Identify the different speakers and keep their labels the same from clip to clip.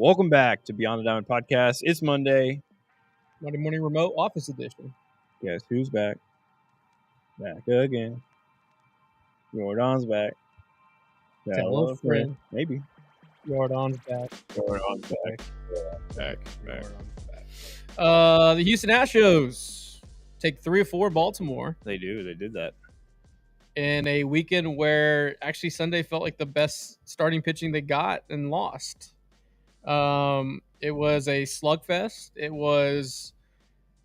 Speaker 1: Welcome back to Beyond the Diamond Podcast. It's Monday.
Speaker 2: Monday morning remote office edition.
Speaker 1: Guess who's back? Back again. Yordan's back.
Speaker 2: Tell a friend.
Speaker 1: Maybe.
Speaker 2: Yordan's back.
Speaker 1: Yordan's back. Back.
Speaker 2: Yordan's back. The Houston Astros take 3 of 4 Baltimore.
Speaker 1: They do. They did that.
Speaker 2: In a weekend where actually Sunday felt like the best starting pitching they got and lost. It was a slugfest. It was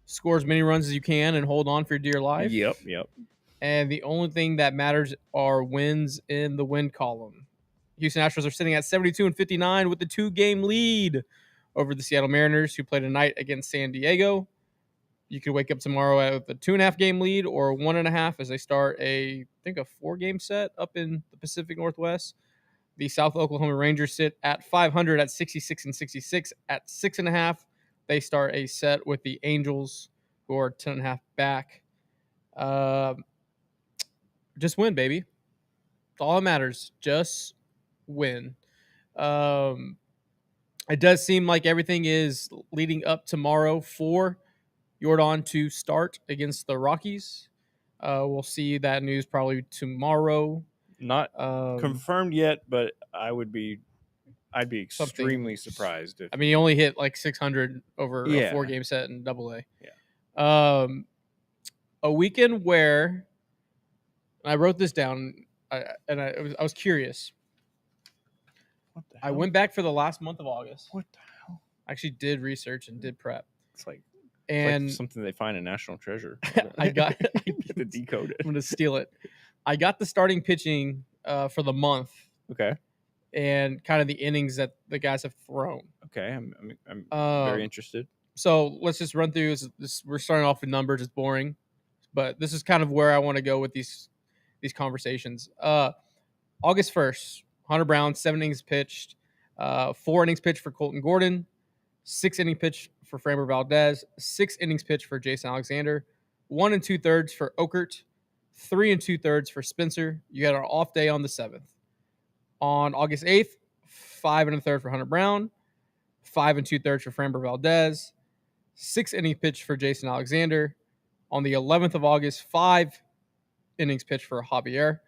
Speaker 2: score as many runs as you can and hold on for your dear life.
Speaker 1: Yep.
Speaker 2: And the only thing that matters are wins in the win column. Houston Astros are sitting at 72-59 with the 2-game lead over the Seattle Mariners, who played tonight against San Diego. You could wake up tomorrow with a 2.5-game lead or 1.5 as they start a 4-game set up in the Pacific Northwest. The South Oklahoma Rangers sit at 500 at 66-66 at 6.5. They start a set with the Angels, who are 10.5 back. Just win, baby. That's all that matters. Just win. It does seem like everything is leading up tomorrow for Yordan to start against the Rockies. We'll see that news probably tomorrow.
Speaker 1: Not confirmed yet, but I'd be extremely surprised if
Speaker 2: he only hit like 600 over a 4-game set in AA.
Speaker 1: Yeah.
Speaker 2: A weekend where I wrote this down, I was curious.
Speaker 1: What the hell?
Speaker 2: I went back for the last month of August.
Speaker 1: What the hell?
Speaker 2: I actually did research and did prep.
Speaker 1: It's like
Speaker 2: And
Speaker 1: something they find in National Treasure.
Speaker 2: I got
Speaker 1: to decode it.
Speaker 2: I'm gonna steal it. I got the starting pitching for the month.
Speaker 1: Okay.
Speaker 2: And kind of the innings that the guys have thrown.
Speaker 1: Okay, I'm very interested.
Speaker 2: So let's just run through this. We're starting off with numbers. It's boring, but this is kind of where I want to go with these conversations. August 1st, Hunter Brown, 7 innings pitched, 4 innings pitched for Colton Gordon, 6 innings pitched for Framber Valdez, 6 innings pitched for Jason Alexander, 1 2/3 for Okert, 3 2/3 for Spencer. You had an off day on the 7th. On August 8th, 5 1/3 for Hunter Brown, 5 2/3 for Framber Valdez, 6 innings pitched for Jason Alexander. On the 11th of August, 5 innings pitched for Javier.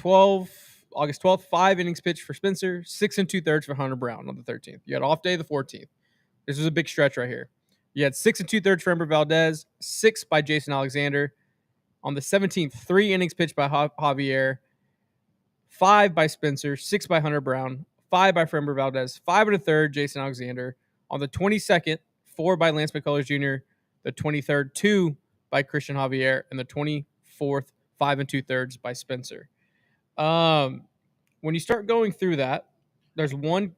Speaker 2: August 12th, 5 innings pitched for Spencer, 6 2/3 for Hunter Brown on the 13th. You had off day the 14th. This was a big stretch right here. You had 6 2/3 for Framber Valdez, 6 by Jason Alexander. On the 17th, 3 innings pitched by Javier, 5 by Spencer, 6 by Hunter Brown, 5 by Framber Valdez, 5 1/3 Jason Alexander. On the 22nd, 4 by Lance McCullers Jr., the 23rd, 2 by Christian Javier, and the 24th, 5 2/3 by Spencer. When you start going through that, there's 1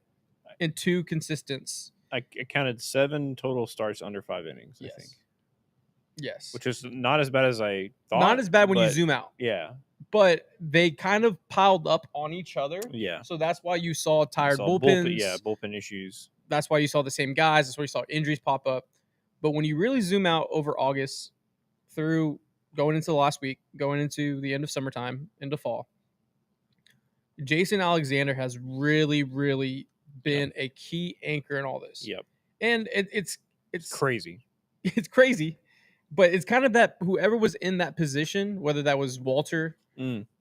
Speaker 2: and 2 consistents.
Speaker 1: I counted 7 total starts under 5 innings, I think.
Speaker 2: Yes.
Speaker 1: Which is not as bad as I thought.
Speaker 2: Not as bad when you zoom out.
Speaker 1: Yeah.
Speaker 2: But they kind of piled up on each other.
Speaker 1: Yeah.
Speaker 2: So that's why you saw tired bullpens.
Speaker 1: Bullpen issues.
Speaker 2: That's why you saw the same guys. That's why you saw injuries pop up. But when you really zoom out over August through going into the last week, going into the end of summertime, into fall, Jason Alexander has really, really been a key anchor in all this.
Speaker 1: Yep.
Speaker 2: And it's
Speaker 1: crazy.
Speaker 2: It's crazy. But it's kind of that whoever was in that position, whether that was Walter,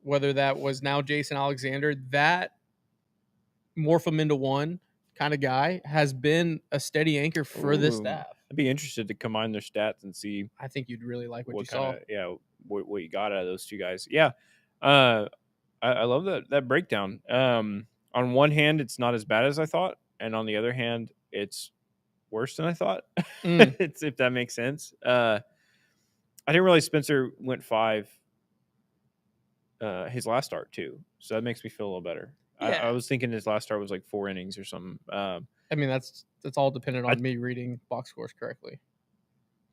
Speaker 2: whether that was now Jason Alexander, that morph them into one kind of guy has been a steady anchor for this staff.
Speaker 1: I'd be interested to combine their stats and see.
Speaker 2: I think you'd really like what you saw.
Speaker 1: What you got out of those two guys. Yeah. I love that breakdown. On one hand, it's not as bad as I thought. And on the other hand, it's worse than I thought. It's, if that makes sense. I didn't realize Spencer went 5 his last start too. So that makes me feel a little better. Yeah. I was thinking his last start was like 4 innings or something.
Speaker 2: That's all dependent on me reading box scores correctly.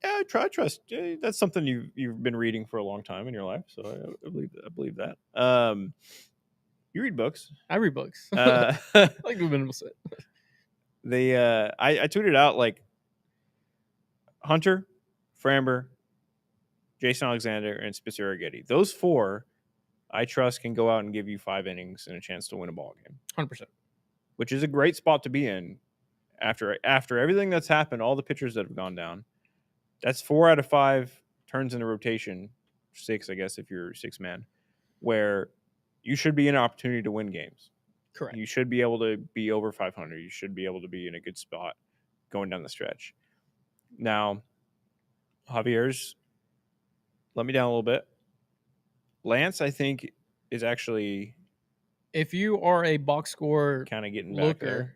Speaker 1: Yeah, I trust. That's something you've been reading for a long time in your life. So I believe that. You read books.
Speaker 2: I read books. Like the minimal set.
Speaker 1: I tweeted out like Hunter, Framber, Jason Alexander, and Spencer Arrighetti. Those 4, I trust, can go out and give you 5 innings and a chance to win a ball game.
Speaker 2: 100%.
Speaker 1: Which is a great spot to be in after everything that's happened, all the pitchers that have gone down, that's 4 out of 5 turns in a rotation, 6, I guess, if you're 6-man, where you should be in an opportunity to win games.
Speaker 2: Correct.
Speaker 1: You should be able to be over 500. You should be able to be in a good spot going down the stretch. Now, Javier's let me down a little bit. Lance, I think, is actually
Speaker 2: If you are a box score
Speaker 1: kind of getting back there.
Speaker 2: looker,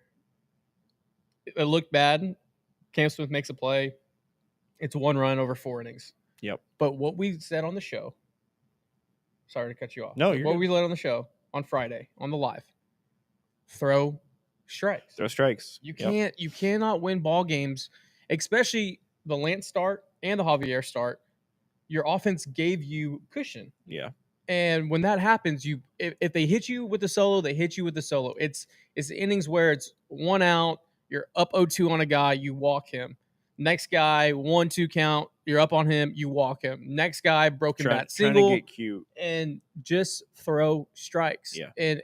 Speaker 2: it looked bad. Cam Smith makes a play. It's 1 run over 4 innings.
Speaker 1: Yep.
Speaker 2: But what we said on the show, sorry to cut you off.
Speaker 1: No,
Speaker 2: but
Speaker 1: you're
Speaker 2: what
Speaker 1: good.
Speaker 2: we led on the show on Friday on the live, throw strikes.
Speaker 1: Throw strikes.
Speaker 2: You
Speaker 1: Yep.
Speaker 2: you cannot win ball games, especially the Lance start and the Javier start. Your offense gave you cushion.
Speaker 1: Yeah.
Speaker 2: And when that happens, if they hit you with the solo, they hit you with the solo. It's innings where it's 1 out, you're up 0-2 on a guy, you walk him. Next guy, 1-2 count, you're up on him, you walk him. Next guy, broken bat single,
Speaker 1: trying to get cute
Speaker 2: and just throw strikes.
Speaker 1: Yeah.
Speaker 2: And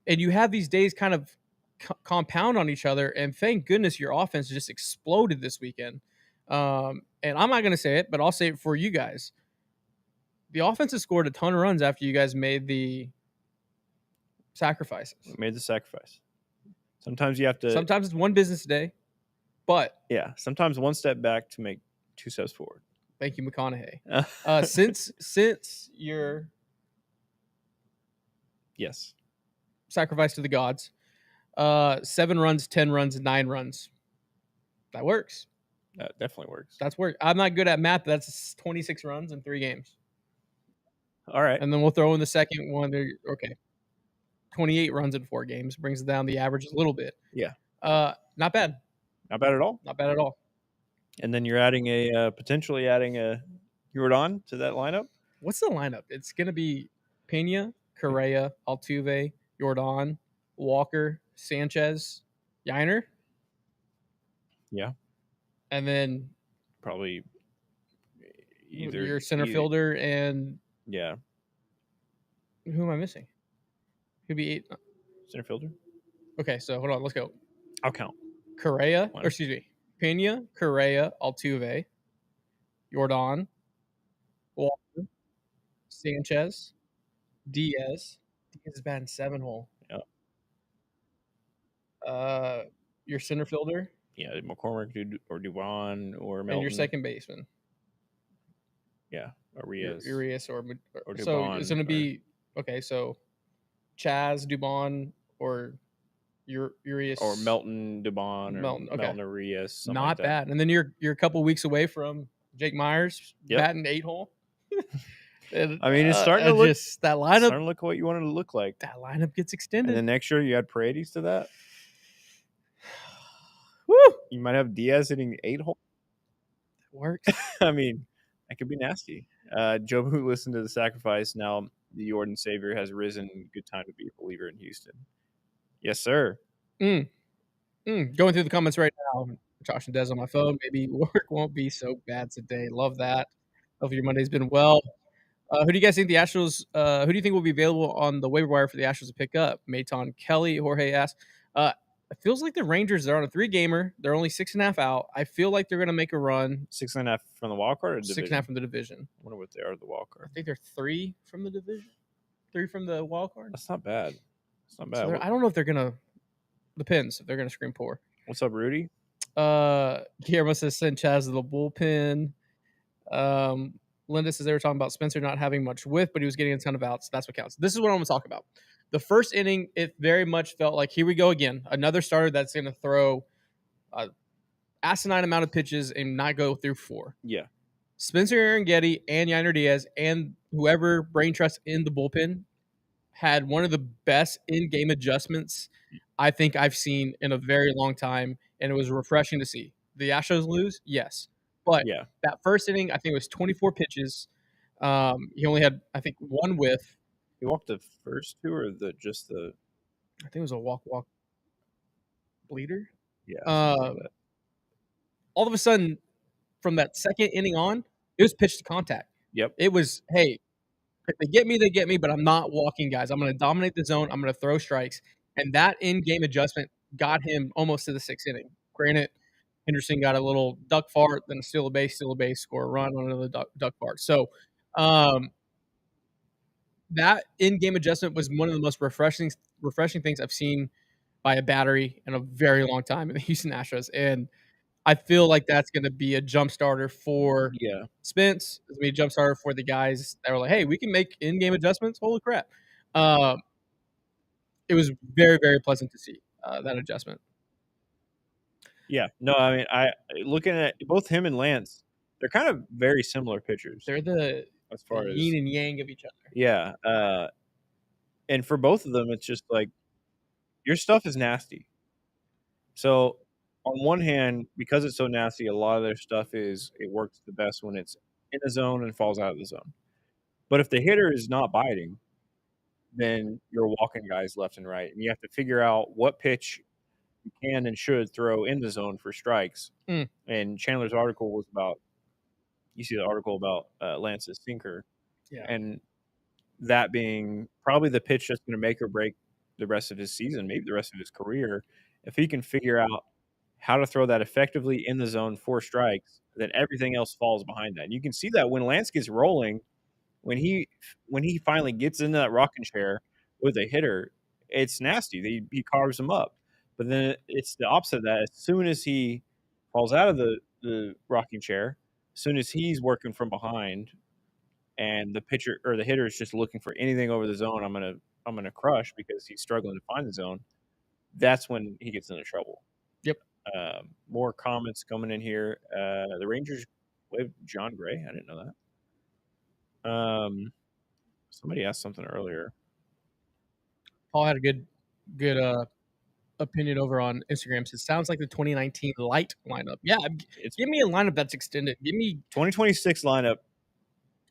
Speaker 2: you have these days kind of compound on each other. And thank goodness your offense just exploded this weekend. And I'm not going to say it, but I'll say it for you guys. The offense has scored a ton of runs after you guys made the sacrifices.
Speaker 1: We made the sacrifice. Sometimes you have to.
Speaker 2: Sometimes it's one business day, but
Speaker 1: yeah. Sometimes one step back to make 2 steps forward.
Speaker 2: Thank you, McConaughey. Since your
Speaker 1: yes
Speaker 2: sacrifice to the gods, 7 runs, 10 runs, 9 runs. That works.
Speaker 1: That definitely works.
Speaker 2: That's work. I'm not good at math. But that's 26 runs in 3 games.
Speaker 1: All right.
Speaker 2: And then we'll throw in the second one. Okay. 28 runs in 4 games brings down the average a little bit.
Speaker 1: Yeah.
Speaker 2: Not bad.
Speaker 1: Not bad at all.
Speaker 2: Not bad at all.
Speaker 1: And then you're adding potentially adding a Yordan to that lineup.
Speaker 2: What's the lineup? It's going to be Pena, Correa, Altuve, Yordan, Walker, Sanchez, Yiner.
Speaker 1: Yeah.
Speaker 2: And then
Speaker 1: probably either
Speaker 2: your center fielder and
Speaker 1: yeah.
Speaker 2: Who am I missing? Could be 8
Speaker 1: center fielder.
Speaker 2: Okay, so hold on, let's go.
Speaker 1: I'll count.
Speaker 2: Correa, or excuse me, Pena, Correa, Altuve, Yordan, Walker, Sanchez, Diaz. Diaz is batting 7 hole.
Speaker 1: Yeah.
Speaker 2: Your center fielder.
Speaker 1: Yeah, McCormick or Dubon or Melton.
Speaker 2: And your second baseman.
Speaker 1: Yeah, Urias.
Speaker 2: Urias or
Speaker 1: Dubon.
Speaker 2: So it's going to be okay. So Chaz, Dubon, or Urias
Speaker 1: or Melton, Dubon, or
Speaker 2: Melton, okay.
Speaker 1: Melton, Urias.
Speaker 2: Not
Speaker 1: like
Speaker 2: bad. And then you're a couple weeks away from Jake Myers batting 8 hole.
Speaker 1: And, I mean, it's starting to look
Speaker 2: just that lineup.
Speaker 1: Starting to look what you wanted to look like.
Speaker 2: That lineup gets extended.
Speaker 1: And then next year you add Paredes to that.
Speaker 2: Woo!
Speaker 1: You might have Diaz hitting 8 hole.
Speaker 2: That works.
Speaker 1: I mean, that could be nasty. Joe, who listened to the sacrifice, now the Yordan Savior has risen. Good time to be a believer in Houston. Yes, sir.
Speaker 2: Going through the comments right now. Josh and Des on my phone. Maybe work won't be so bad today. Love that. Hope your Monday's been well. Who do you guys think the Astros? Who do you think will be available on the waiver wire for the Astros to pick up? Maton Kelly, Jorge asked. It feels like the Rangers, they're on a 3-gamer. They're only 6.5 out. I feel like they're going to make a run.
Speaker 1: 6.5 from the wild card or division?
Speaker 2: 6.5 from the division.
Speaker 1: I wonder what they are, the wild card.
Speaker 2: I think they're 3 from the division. 3 from the wild card.
Speaker 1: That's not bad. It's not bad.
Speaker 2: So I don't know if they're going to – depends if they're going to scream poor.
Speaker 1: What's up, Rudy?
Speaker 2: Guillermo says send Chaz to the bullpen. Linda says they were talking about Spencer not having much width, but he was getting a ton of outs. That's what counts. This is what I'm going to talk about. The first inning, it very much felt like, here we go again. Another starter that's going to throw an asinine amount of pitches and not go through 4.
Speaker 1: Yeah.
Speaker 2: Spencer Arringhetti and Yiner Diaz and whoever brain trust in the bullpen had one of the best in-game adjustments I think I've seen in a very long time, and it was refreshing to see. The Astros lose? Yes. But that first inning, I think it was 24 pitches. He only had, I think, 1 whiff.
Speaker 1: He walked the first 2 or just the –
Speaker 2: I think it was a walk bleeder.
Speaker 1: Yeah.
Speaker 2: All of a sudden, from that second inning on, it was pitch to contact.
Speaker 1: Yep.
Speaker 2: It was, hey, if they get me, but I'm not walking, guys. I'm going to dominate the zone. I'm going to throw strikes. And that in-game adjustment got him almost to the 6th inning. Granted, Henderson got a little duck fart, then steal a base, score a run on another duck fart. So, that in-game adjustment was one of the most refreshing things I've seen by a battery in a very long time in the Houston Astros, and I feel like that's gonna be a jump starter for
Speaker 1: Yeah.
Speaker 2: Spence. It's gonna be a jump starter for the guys that were like, "Hey, we can make in-game adjustments. Holy crap!" Um, it was very, very pleasant to see that adjustment.
Speaker 1: Yeah. No, I mean, looking at both him and Lance, they're kind of very similar pitchers
Speaker 2: They're the
Speaker 1: as far as
Speaker 2: yin and yang of each other.
Speaker 1: yeah. And for both of them, it's just like your stuff is nasty. So on one hand, because it's so nasty, a lot of their stuff it works the best when it's in the zone and falls out of the zone. But if the hitter is not biting, then you're walking guys left and right, and you have to figure out what pitch you can and should throw in the zone for strikes.
Speaker 2: Mm.
Speaker 1: And Chandler's article was about you see the article about Lance's sinker,
Speaker 2: Yeah.
Speaker 1: and that being probably the pitch that's going to make or break the rest of his season, maybe the rest of his career. If he can figure out how to throw that effectively in the zone for strikes, then everything else falls behind that. And you can see that when Lance gets rolling, when he finally gets into that rocking chair with a hitter, it's nasty. He carves him up. But then it's the opposite of that. As soon as he falls out of the rocking chair, as soon as he's working from behind, and the pitcher or the hitter is just looking for anything over the zone, I'm gonna crush because he's struggling to find the zone. That's when he gets into trouble.
Speaker 2: Yep.
Speaker 1: More comments coming in here. The Rangers waived John Gray. I didn't know that. Somebody asked something earlier.
Speaker 2: Paul had a good opinion over on Instagram. Says sounds like the 2019 light lineup. Yeah, give me a lineup that's extended. Give me
Speaker 1: 2026 lineup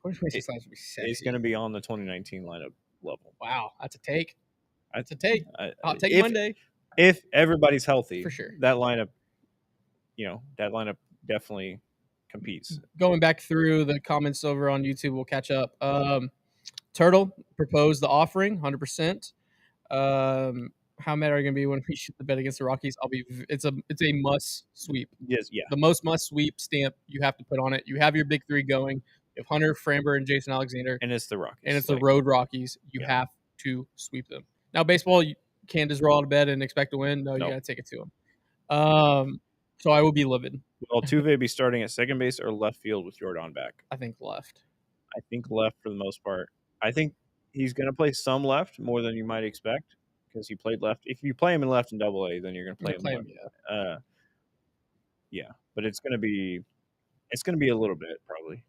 Speaker 2: 2026 lineup would be sexy.
Speaker 1: is going to be on the 2019 lineup level.
Speaker 2: Wow, that's a take. That's a take. Hot take
Speaker 1: if,
Speaker 2: Monday.
Speaker 1: If everybody's healthy,
Speaker 2: for sure,
Speaker 1: that lineup definitely competes.
Speaker 2: Going back through the comments over on YouTube, we'll catch up. Turtle proposed the offering, 100%. How mad are you gonna be when we shoot the bet against the Rockies? It's a must sweep.
Speaker 1: Yes, yeah.
Speaker 2: The most must sweep stamp you have to put on it. You have your big three going. You have Hunter, Framber, and Jason Alexander,
Speaker 1: and it's the Rockies,
Speaker 2: and it's the road Rockies. You have to sweep them. Now, baseball, you can't just roll out of bed and expect to win. No, you gotta take it to them. So I will be livid.
Speaker 1: Will Altuve be starting at second base or left field with Yordan back?
Speaker 2: I think left.
Speaker 1: I think left for the most part. I think he's going to play some left more than you might expect because he played left. If you play him in left in AA, then you're going to play him left. Yeah, but it's going to be a little bit probably.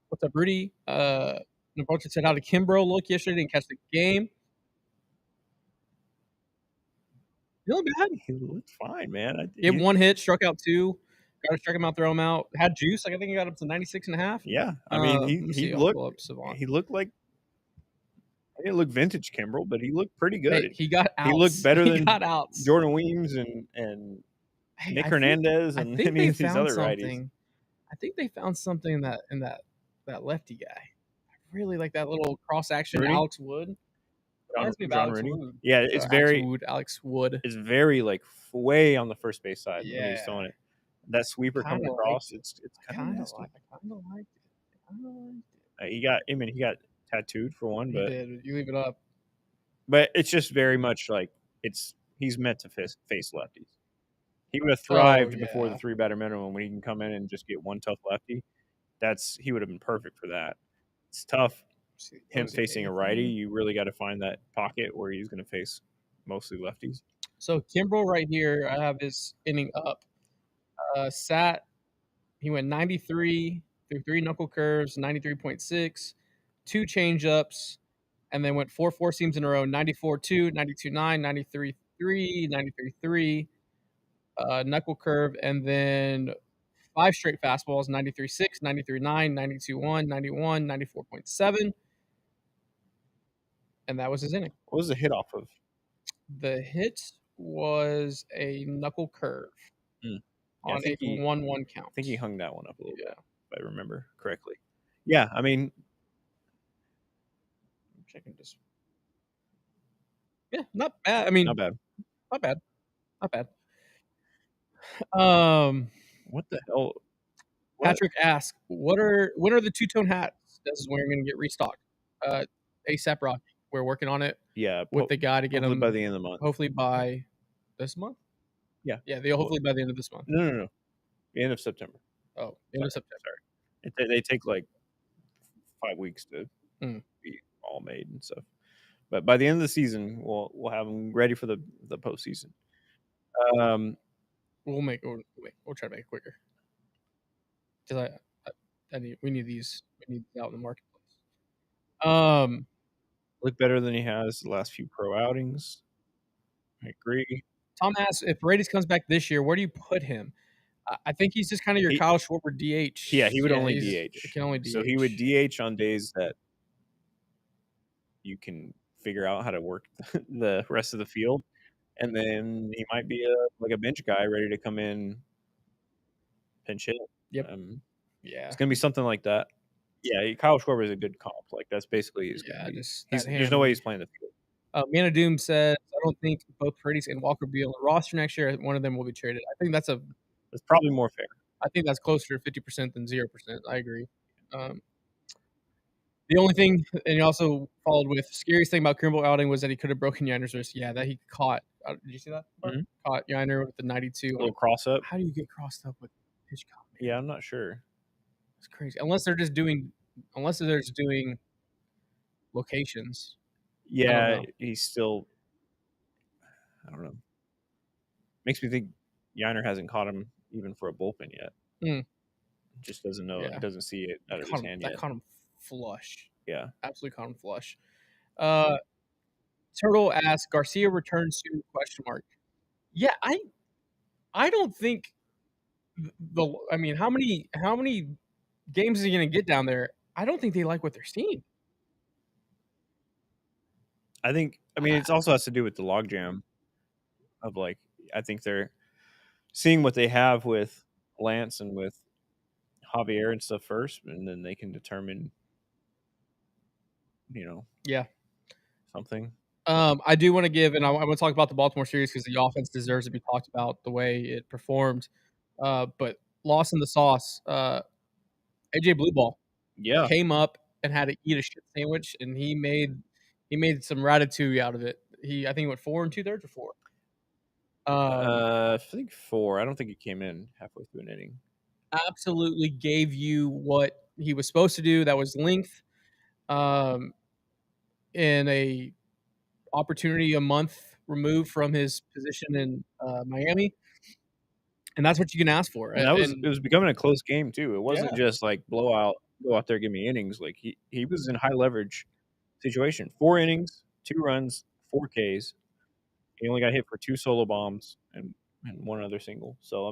Speaker 2: What's up, Rudy? Navarro said, how did Kimbrough look yesterday? Didn't catch the game. He looked bad.
Speaker 1: He looked fine, man.
Speaker 2: He had one hit, struck out two. Got to strike him out, throw him out. Had juice. Like I think he got up to 96.5.
Speaker 1: Yeah, I mean he looked like I didn't look vintage Kimbrel, but he looked pretty good.
Speaker 2: Hey, he got outs.
Speaker 1: He looked better than
Speaker 2: outs.
Speaker 1: Jordan Weems and Nick Hernandez and any of these other righties.
Speaker 2: I think they found something in that lefty guy. I really like that little cross action Alex Wood.
Speaker 1: John Rooney. Yeah, it's very
Speaker 2: Alex Wood.
Speaker 1: It's very like way on the first base side when he's throwing it. That sweeper coming across, it's kind of nasty.
Speaker 2: I kind of liked it.
Speaker 1: He got tattooed for one, but
Speaker 2: you leave it up.
Speaker 1: But it's just very much like he's meant to face lefties. He would have thrived before the 3-batter minimum when he can come in and just get one tough lefty. He would have been perfect for that. It's tough. Him facing a righty, you really got to find that pocket where he's going to face mostly lefties.
Speaker 2: So Kimbrel right here, I have his inning up. He went 93 through 3 knuckle curves, 93.6, 2 changeups, and then went 4 seams in a row, 94-2, 92-9, 93-3, 93-3, knuckle curve, and then 5 straight fastballs, 93-6, 93-9, 92-1, 91, 94.7. And that was his inning.
Speaker 1: What was the hit off of?
Speaker 2: The hit was a knuckle curve on a 1-1 count.
Speaker 1: I think he hung that one up a little bit, if I remember correctly. Yeah, I mean,
Speaker 2: I'm checking this. Yeah, not bad. I mean,
Speaker 1: not bad.
Speaker 2: Not bad. Not bad. Um,
Speaker 1: What the hell? What?
Speaker 2: Patrick asks, when are the two-tone hats Des is wearing going to get restocked? ASAP Rocky. We're working on it
Speaker 1: Yeah,
Speaker 2: with the guy to get
Speaker 1: hopefully
Speaker 2: them
Speaker 1: by the end of the month.
Speaker 2: hopefully by this month.
Speaker 1: Yeah.
Speaker 2: Yeah, they hopefully by the end of this month.
Speaker 1: No. The end of September.
Speaker 2: Oh, end of September.
Speaker 1: Sorry. They take like 5 weeks to
Speaker 2: Mm.
Speaker 1: be all made and stuff. But by the end of the season, we'll have them ready for the postseason.
Speaker 2: We'll try to make it quicker. Because we need these out in the marketplace.
Speaker 1: Look better than he has the last few pro outings. I agree.
Speaker 2: Tom asks, if Paredes comes back this year, where do you put him? I think he's just kind of your Kyle Schwarber DH.
Speaker 1: Yeah, he would only DH.
Speaker 2: He can only DH.
Speaker 1: So he would DH on days that you can figure out how to work the rest of the field, and then he might be a bench guy ready to come in, pinch hit.
Speaker 2: Yep.
Speaker 1: It's gonna be something like that. Yeah, Kyle Schwarber is a good comp. Like that's basically there's no way he's playing the field.
Speaker 2: Man of Doom says, I don't think both Paredes and Walker will be on the roster next year. One of them will be traded. I think that's
Speaker 1: probably more fair.
Speaker 2: I think that's closer to 50% than 0%. I agree. The only thing, and he also followed with, scariest thing about Kimbrel outing was that he could have broken Yiner's wrist. Yeah, that he caught. Did you see that?
Speaker 1: Mm-hmm.
Speaker 2: Caught Yiner with the 92.
Speaker 1: Little cross up.
Speaker 2: How do you get crossed up with pitch count?
Speaker 1: Yeah, I'm not sure.
Speaker 2: It's crazy. Unless they're just doing locations.
Speaker 1: Yeah, he's still. I don't know. Makes me think Yiner hasn't caught him even for a bullpen yet. Just doesn't know. Yeah. Doesn't see it out of his hand yet.
Speaker 2: That caught him flush.
Speaker 1: Yeah,
Speaker 2: absolutely caught him flush. Turtle asks, Garcia returns soon? ? Yeah, I don't think how many games is he going to get down there? I don't think they like what they're seeing.
Speaker 1: I think. It also has to do with the logjam of I think they're seeing what they have with Lance and with Javier and stuff first, and then they can determine, something.
Speaker 2: I do want to give, and I want to talk about the Baltimore series because the offense deserves to be talked about the way it performed. But loss in the sauce. AJ Blubaugh came up and had to eat a shit sandwich, and he made some ratatouille out of it. I think he went 4 2/3 or 4.
Speaker 1: I think 4. I don't think he came in halfway through an inning.
Speaker 2: Absolutely gave you what he was supposed to do. That was length. In a opportunity a month removed from his position in Miami. And that's what you can ask for.
Speaker 1: And it was becoming a close game too. It wasn't just like blowout, go out there, give me innings. Like he was in high leverage situation. 4 innings, 2 runs, 4 Ks. He only got hit for 2 solo bombs and 1 other single. So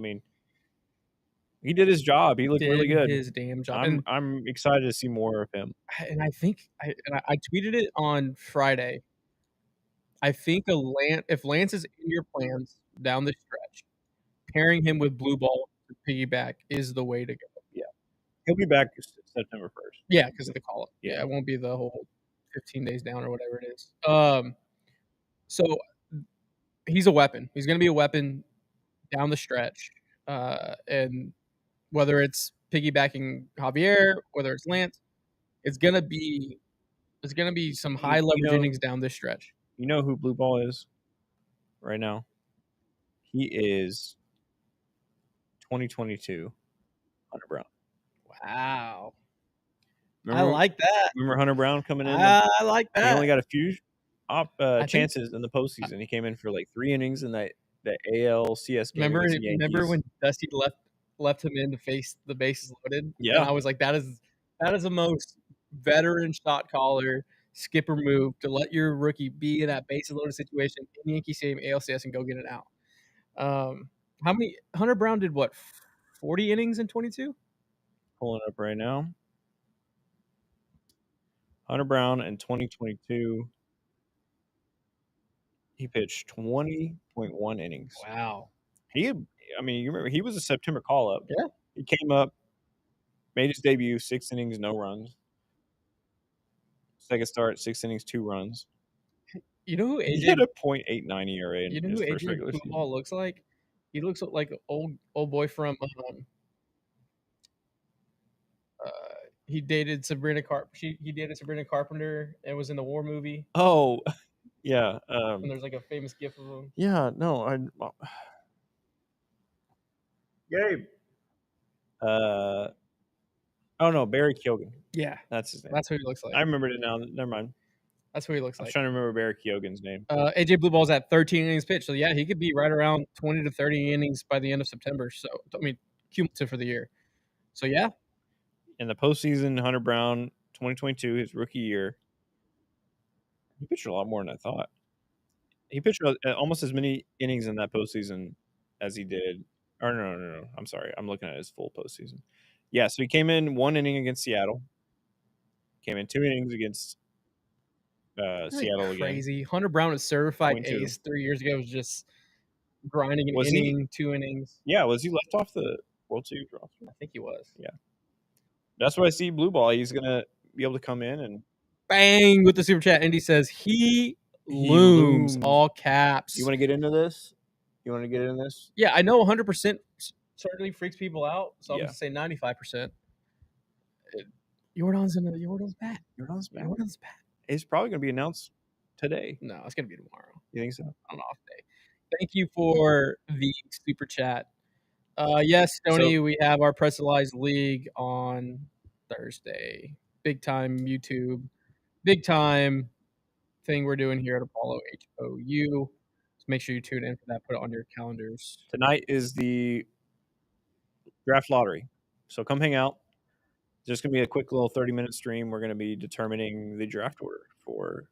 Speaker 1: he did his job. He looked really good.
Speaker 2: His damn job.
Speaker 1: I'm excited to see more of him.
Speaker 2: And I think I tweeted it on Friday. I think if Lance is in your plans down the stretch, pairing him with Blubaugh to piggyback is the way to go.
Speaker 1: Yeah, he'll be back September 1st.
Speaker 2: Yeah, because of the call up. Yeah, it won't be the whole 15 days down or whatever it is. So he's a weapon. He's going to be a weapon down the stretch, and whether it's piggybacking Javier, whether it's Lance, it's gonna be some high leverage innings down this stretch.
Speaker 1: You know who Blubaugh is right now? He is 2022 Hunter Brown.
Speaker 2: Wow. I like that.
Speaker 1: Remember Hunter Brown coming in?
Speaker 2: I like that.
Speaker 1: He only got a few chances in the postseason. He came in for 3 innings in that ALCS game.
Speaker 2: Remember when Dusty left him in to face the bases loaded?
Speaker 1: Yeah.
Speaker 2: And I was like, that is the most veteran shot caller skipper move to let your rookie be in that bases loaded situation in Yankee Stadium ALCS and go get it out. How many Hunter Brown did 40 innings in 22?
Speaker 1: Pulling it up right now. Hunter Brown in 2022, he pitched 20.1 innings.
Speaker 2: Wow.
Speaker 1: You remember he was a September call up.
Speaker 2: Yeah.
Speaker 1: He came up, made his debut, 6 innings, no runs. Second start, 6 innings, 2 runs.
Speaker 2: You know who
Speaker 1: He had
Speaker 2: AJ?
Speaker 1: a .89 ERA
Speaker 2: You
Speaker 1: in
Speaker 2: know
Speaker 1: his
Speaker 2: who
Speaker 1: first
Speaker 2: AJ
Speaker 1: regular season.
Speaker 2: Blubaugh looks like? He looks like old boy from. Uh, he dated Sabrina He dated Sabrina Carpenter and was in the War movie.
Speaker 1: Oh, yeah.
Speaker 2: And there's like a famous gif of him.
Speaker 1: Yeah. No. Gabe. Oh no, Barry Keoghan.
Speaker 2: Yeah,
Speaker 1: That's his name.
Speaker 2: that's who he looks like.
Speaker 1: I remembered it now. Never mind.
Speaker 2: That's who he looks
Speaker 1: I was
Speaker 2: like.
Speaker 1: trying to remember Barry Keoghan's name.
Speaker 2: AJ Blueball's at 13 innings pitched, so yeah, he could be right around 20 to 30 innings by the end of September. So I mean, cumulative for the year. So yeah,
Speaker 1: In the postseason, Hunter Brown, 2022, his rookie year, he pitched a lot more than I thought. He pitched almost as many innings in that postseason as he did. Or no. I'm sorry. I'm looking at his full postseason. Yeah, so he came in 1 inning against Seattle. Came in 2 innings against Seattle again.
Speaker 2: crazy. Hunter Brown was certified
Speaker 1: 0.2.
Speaker 2: ace 3 years ago. Was just grinding an
Speaker 1: Was he-
Speaker 2: inning, 2 innings.
Speaker 1: Yeah, was he left off the World Series roster?
Speaker 2: I think he was.
Speaker 1: Yeah. That's what I see Blubaugh. He's going to be able to come in and
Speaker 2: Bang with the super chat. Andy says he looms, all caps.
Speaker 1: You want to get into this? You want to get into this?
Speaker 2: Yeah, I know 100% certainly freaks people out, so I'm
Speaker 1: Yeah.
Speaker 2: going to say 95%. Yordan's back.
Speaker 1: Yordan's back.
Speaker 2: Yordan's back.
Speaker 1: It's probably going to be announced today.
Speaker 2: No, it's going to be tomorrow.
Speaker 1: You think so?
Speaker 2: On off day. Thank you for the super chat. Yes, Tony, we have our Personalized League on Thursday. Big time YouTube. Big time thing we're doing here at Apollo HOU. So make sure you tune in for that. Put it on your calendars.
Speaker 1: Tonight is the draft lottery. So come hang out. There's going to be a quick little 30-minute stream. We're going to be determining the draft order for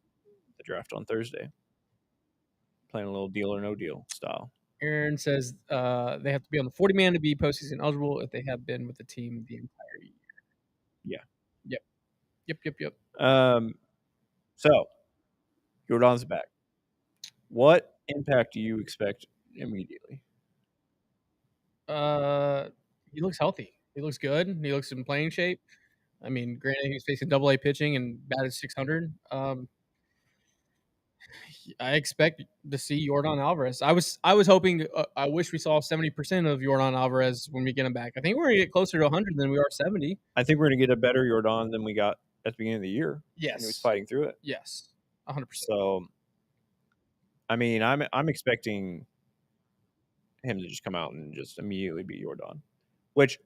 Speaker 1: the draft on Thursday. Playing a little deal or no deal style.
Speaker 2: Aaron says they have to be on the 40-man to be postseason eligible if they have been with the team the entire year.
Speaker 1: Yeah.
Speaker 2: Yep.
Speaker 1: So, Yordan's back. What impact do you expect immediately?
Speaker 2: He looks healthy. He looks good. He looks in playing shape. I mean, granted, he was facing AA pitching and batted 600. I expect to see Yordan Alvarez. I was hoping. I wish we saw 70% of Yordan Alvarez when we get him back. I think we're gonna get closer to 100 than we are 70.
Speaker 1: I think we're going to get a better Yordan than we got at the beginning of the year.
Speaker 2: Yes,
Speaker 1: he was fighting through it.
Speaker 2: Yes, 100%.
Speaker 1: So, I mean, I'm expecting him to just come out and just immediately beat Yordan, which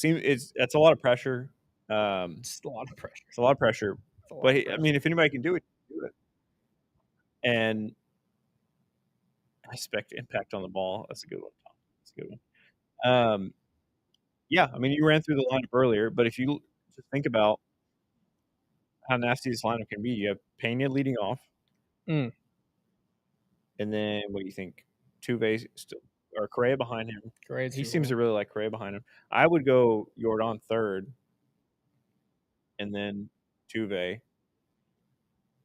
Speaker 1: that's a lot of pressure.
Speaker 2: It's a lot of pressure.
Speaker 1: It's a lot of pressure. But I mean, if anybody can do it, do it. And I expect impact on the ball. That's a good one, Tom. That's a good one. Yeah, I mean, you ran through the lineup earlier, but if you just think about how nasty this lineup can be, you have Pena leading off.
Speaker 2: Mm.
Speaker 1: And then what do you think? Tuve still, or Correa behind him. He seems to really like Correa behind him. I would go Yordan third, and then Tuve,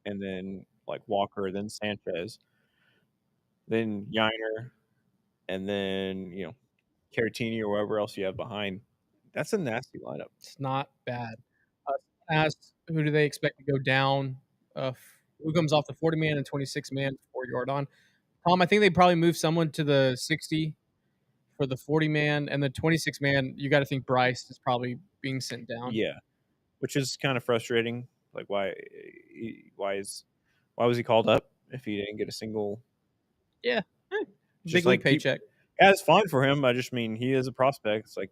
Speaker 1: and then like Walker, then Sanchez, then Yiner, and then Caratini or whoever else you have behind. That's a nasty lineup.
Speaker 2: It's not bad. Asked who do they expect to go down? Who comes off the 40-man and 26-man for Yordan? Tom, I think they probably move someone to the 60 for the 40-man, and the 26-man. You got to think Bryce is probably being sent down.
Speaker 1: Yeah, which is kind of frustrating. Like why was he called up if he didn't get a single?
Speaker 2: Yeah, big league paycheck.
Speaker 1: It's fine for him. I just mean he is a prospect. It's like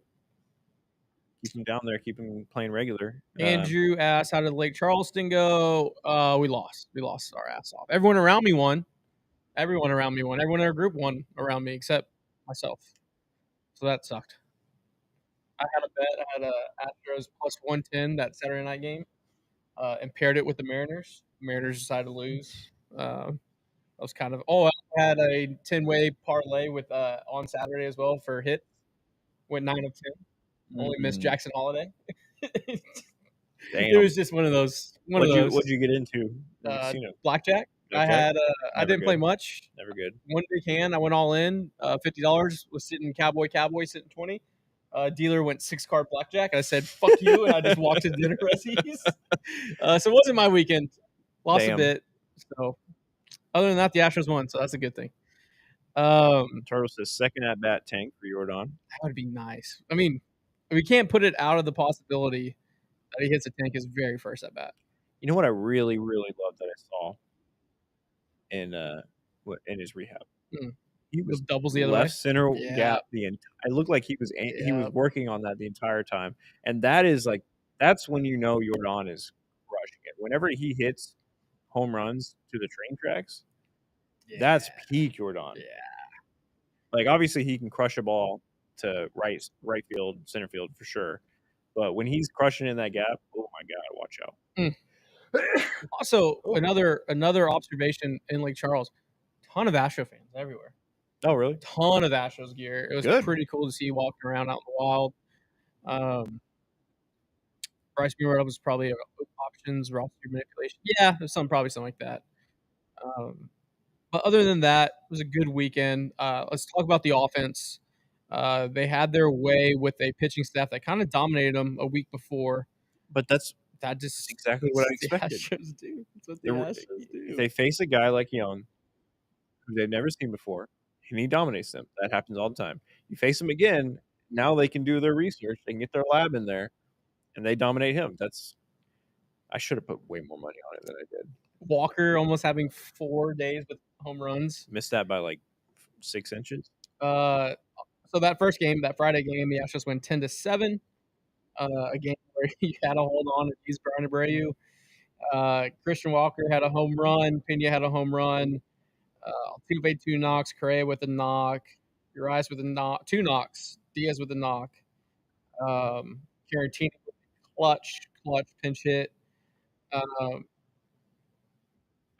Speaker 1: keep him down there, keep him playing regular.
Speaker 2: Andrew asked, "How did Lake Charleston go?" We lost. We lost our ass off. Everyone around me won. Everyone around me won. Everyone in our group won around me except myself. So that sucked. I had a bet. I had a Astros plus 110 that Saturday night game. And paired it with the Mariners. The Mariners decided to lose. I was kind of. I had a 10-way parlay with on Saturday as well for hits. Went 9 of 10. Only missed Jackson Holiday. It was just one of those.
Speaker 1: What'd you get into?
Speaker 2: Blackjack. I had. I didn't play much.
Speaker 1: Never good.
Speaker 2: One big hand. I went all in. $50 was sitting cowboy sitting 20. Dealer went 6-card blackjack. I said, "Fuck you," and I just walked to the dinner recipes. So it wasn't my weekend. Lost a bit. So Other than that, the Astros won, so that's a good thing.
Speaker 1: Turtle says second at bat tank for Yordan.
Speaker 2: That would be nice. I mean, we can't put it out of the possibility that he hits a tank his very first at bat.
Speaker 1: You know what I really, really love that I saw in his rehab?
Speaker 2: Mm.
Speaker 1: He was
Speaker 2: Doubles the other
Speaker 1: left
Speaker 2: way.
Speaker 1: center
Speaker 2: Yeah.
Speaker 1: gap it looked like he was
Speaker 2: Yeah.
Speaker 1: working on that the entire time, and that's when you know Yordan is crushing it. Whenever he hits home runs to the train tracks, that's peak Yordan.
Speaker 2: Yeah.
Speaker 1: Like obviously he can crush a ball to right field, center field for sure, but when he's crushing in that gap, oh my god, watch out.
Speaker 2: Also, another observation in Lake Charles, ton of Astro fans everywhere.
Speaker 1: Oh really?
Speaker 2: Ton of Astros gear. It was
Speaker 1: Good.
Speaker 2: pretty cool to see walking around out in the wild. Bryce Muir was probably options, roster manipulation. Yeah, there's probably something like that. But other than that, it was a good weekend. Let's talk about the offense. They had their way with a pitching staff that kind of dominated them a week before.
Speaker 1: But that's exactly what I expected.
Speaker 2: The Astros do. That's what the Astros do.
Speaker 1: If they face a guy like Young, who they've never seen before, and he dominates them, that happens all the time. You face him again, now they can do their research. They can get their lab in there, and they dominate him. I should have put way more money on it than I did.
Speaker 2: Walker almost having 4 days with home runs.
Speaker 1: Missed that by like 6 inches.
Speaker 2: So that first game, that Friday game, the Astros went 10-7. A game where you had to hold on and use Brian Abreu. Christian Walker had a home run. Pena had a home run. Altuve 2 knocks. Correa with a knock. Urias with a knock. 2 knocks. Diaz with a knock. Carantini with a clutch pinch hit.
Speaker 1: I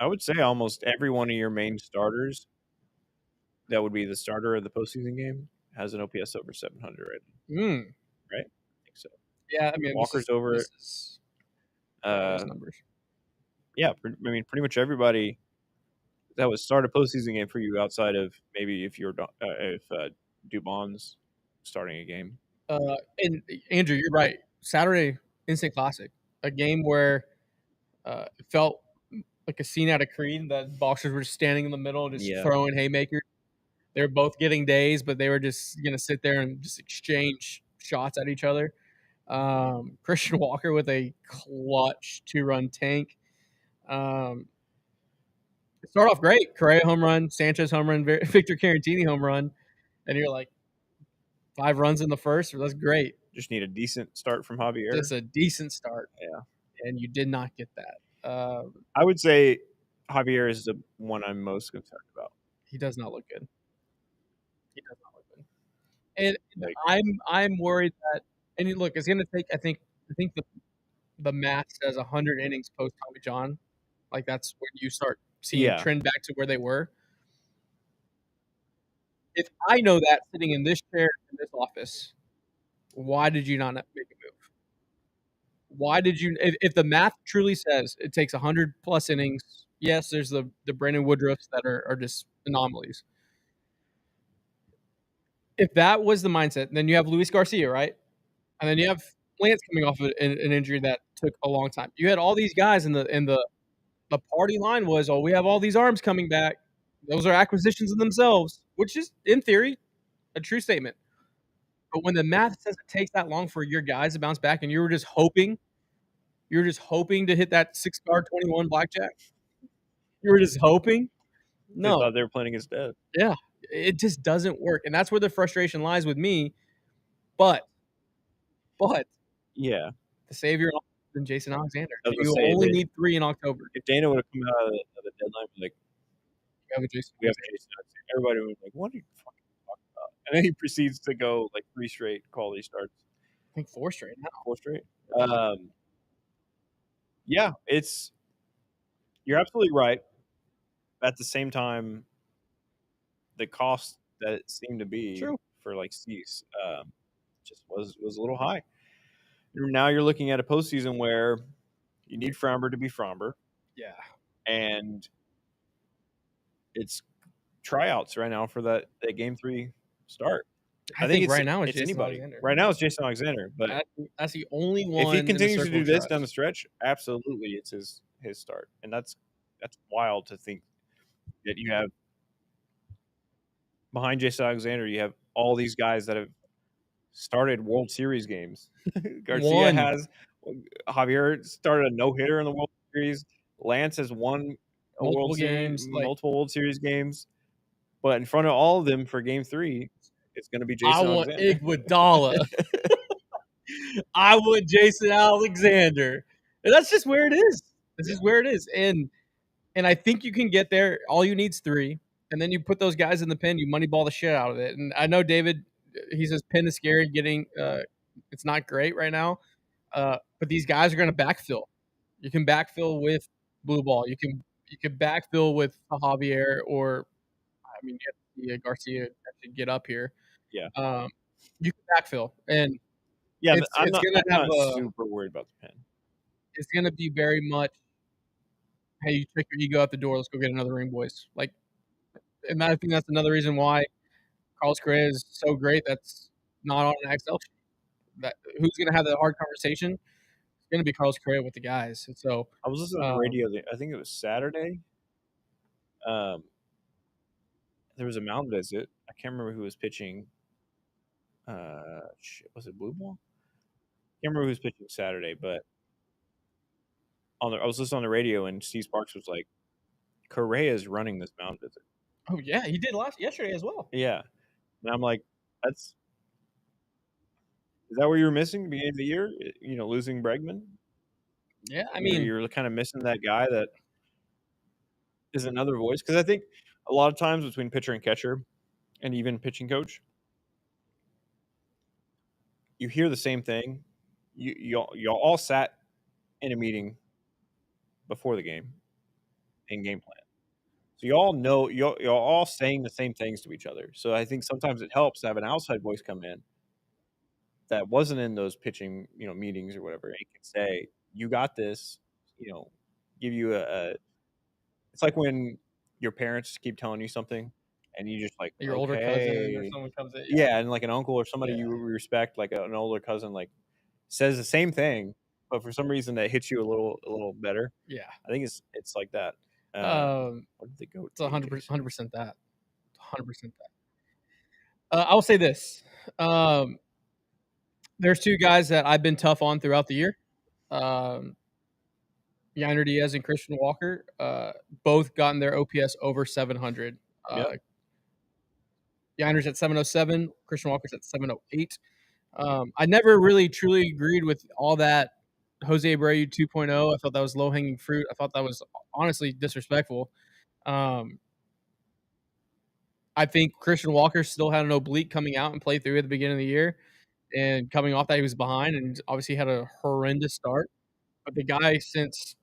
Speaker 1: would say almost every one of your main starters that would be the starter of the postseason game has an OPS over 700 right? Right? I think so.
Speaker 2: Yeah, I mean,
Speaker 1: Walker's over it.
Speaker 2: Numbers.
Speaker 1: Yeah, I mean, pretty much everybody that would start a postseason game for you outside of maybe if Dubon's starting a game.
Speaker 2: And Andrew, you're right. Saturday Instant Classic, a game where it felt like a scene out of Creed. That boxers were just standing in the middle, just throwing haymakers. They were both getting days, but they were just going to sit there and just exchange shots at each other. Christian Walker with a clutch 2-run tank. Start off great. Correa home run, Sanchez home run, Victor Carantini home run. And you're like, 5 runs in the first. That's great.
Speaker 1: Just need a decent start from Javier.
Speaker 2: Just a decent start.
Speaker 1: Yeah.
Speaker 2: And you did not get that.
Speaker 1: I would say Javier is the one I'm most concerned about.
Speaker 2: He does not look good. And I'm worried that, and look, it's going to take, I think the math says 100 innings post Tommy John. Like that's when you start seeing trend back to where they were. If I know that sitting in this chair in this office, why did you not make a move? Why did you? If the math truly says it takes 100 plus innings, yes, there's the Brandon Woodruffs that are just anomalies. If that was the mindset, then you have Luis Garcia, right? And then you have Lance coming off of an injury that took a long time. You had all these guys in the party line was, oh, we have all these arms coming back. Those are acquisitions in themselves, which is, in theory, a true statement. But when the math says it takes that long for your guys to bounce back and you were just hoping to hit that 6-card 21 blackjack, you were just hoping? No.
Speaker 1: They thought they were playing against death.
Speaker 2: Yeah. It just doesn't work. And that's where the frustration lies with me. But
Speaker 1: yeah,
Speaker 2: the savior than Jason Alexander. You only need 3 in October.
Speaker 1: If Dana would have come out of the deadline, like,
Speaker 2: we have Jason
Speaker 1: Alexander, everybody would be like, what are you fucking talking about? And then he proceeds to go like 3 straight quality starts.
Speaker 2: I think 4 straight now.
Speaker 1: 4 straight. Yeah, you're absolutely right. At the same time, the cost that it seemed to be for like Cease just was a little high. Now you're looking at a postseason where you need Framber to be Framber.
Speaker 2: Yeah. And
Speaker 1: it's tryouts right now for that Game 3 start.
Speaker 2: I think right now it's Jason anybody. Alexander.
Speaker 1: Right now it's Jason Alexander, but
Speaker 2: that's the only one.
Speaker 1: If he continues to do this down the stretch, absolutely it's his start. And that's wild to think Yet you have behind Jason Alexander, you have all these guys that have started World Series games. Garcia
Speaker 2: One
Speaker 1: has. Javier started a no hitter in the World Series. Lance has won a World
Speaker 2: multiple
Speaker 1: Series,
Speaker 2: games. Like
Speaker 1: multiple World Series games. But in front of all of them for Game 3, it's going to be
Speaker 2: I
Speaker 1: Jason
Speaker 2: want
Speaker 1: Alexander.
Speaker 2: Iguodala. I want Jason Alexander. And that's just where it is. This is where it is. And I think you can get there. All you need is 3. And then you put those guys in the pen, you moneyball the shit out of it. And I know David, he says pen is scary, getting it's not great right now. But these guys are gonna backfill. You can backfill with Blubaugh. You can backfill with a Javier, or I mean you have to see Garcia actually get up here.
Speaker 1: Yeah.
Speaker 2: You can backfill. And
Speaker 1: Yeah,
Speaker 2: it's gonna
Speaker 1: I'm
Speaker 2: have
Speaker 1: not
Speaker 2: a
Speaker 1: super worried about the pen.
Speaker 2: it's gonna be very much, hey, you take your ego out the door, let's go get another ring, boys. Like, and I think that's another reason why Carlos Correa is so great. That's not on an Excel sheet. That who's gonna have that hard conversation? It's gonna be Carlos Correa with the guys. And so
Speaker 1: I was listening to the radio. I think it was Saturday. There was a mound visit. I can't remember who was pitching. Was it Blubaugh? Can't remember who was pitching Saturday, but I was listening on the radio, and Steve Sparks was like, "Correa is running this mound visit."
Speaker 2: oh yeah, he did yesterday as well.
Speaker 1: Yeah, and I'm like, "That's is that what you were missing at the beginning of the year? Losing Bregman.
Speaker 2: Yeah, I mean,
Speaker 1: You're kind of missing that guy that is another voice." Because I think a lot of times between pitcher and catcher, and even pitching coach, you hear the same thing. You all sat in a meeting before the game and game plan. So you all know you're all saying the same things to each other. So I think sometimes it helps to have an outside voice come in that wasn't in those pitching, meetings or whatever, and can say, "You got this." Give you a. It's like when your parents keep telling you something, and you just like,
Speaker 2: your older cousin or
Speaker 1: okay,
Speaker 2: someone comes in.
Speaker 1: yeah, and like an uncle or somebody
Speaker 2: Yeah.
Speaker 1: you respect, like an older cousin, like says the same thing, but for some reason that hits you a little better.
Speaker 2: Yeah.
Speaker 1: I think it's like that. What did the goat
Speaker 2: It's
Speaker 1: say,
Speaker 2: 100% that. 100% that. I will say this. There's 2 guys that I've been tough on throughout the year. Yainer Diaz and Christian Walker, both gotten their OPS over 700.
Speaker 1: Yep.
Speaker 2: Yainer's at 707, Christian Walker's at 708. I never really truly agreed with all that Jose Abreu 2.0. I thought that was low hanging fruit. I thought that was honestly disrespectful. I think Christian Walker still had an oblique coming out and play through at the beginning of the year, and coming off that he was behind and obviously had a horrendous start. But the guy since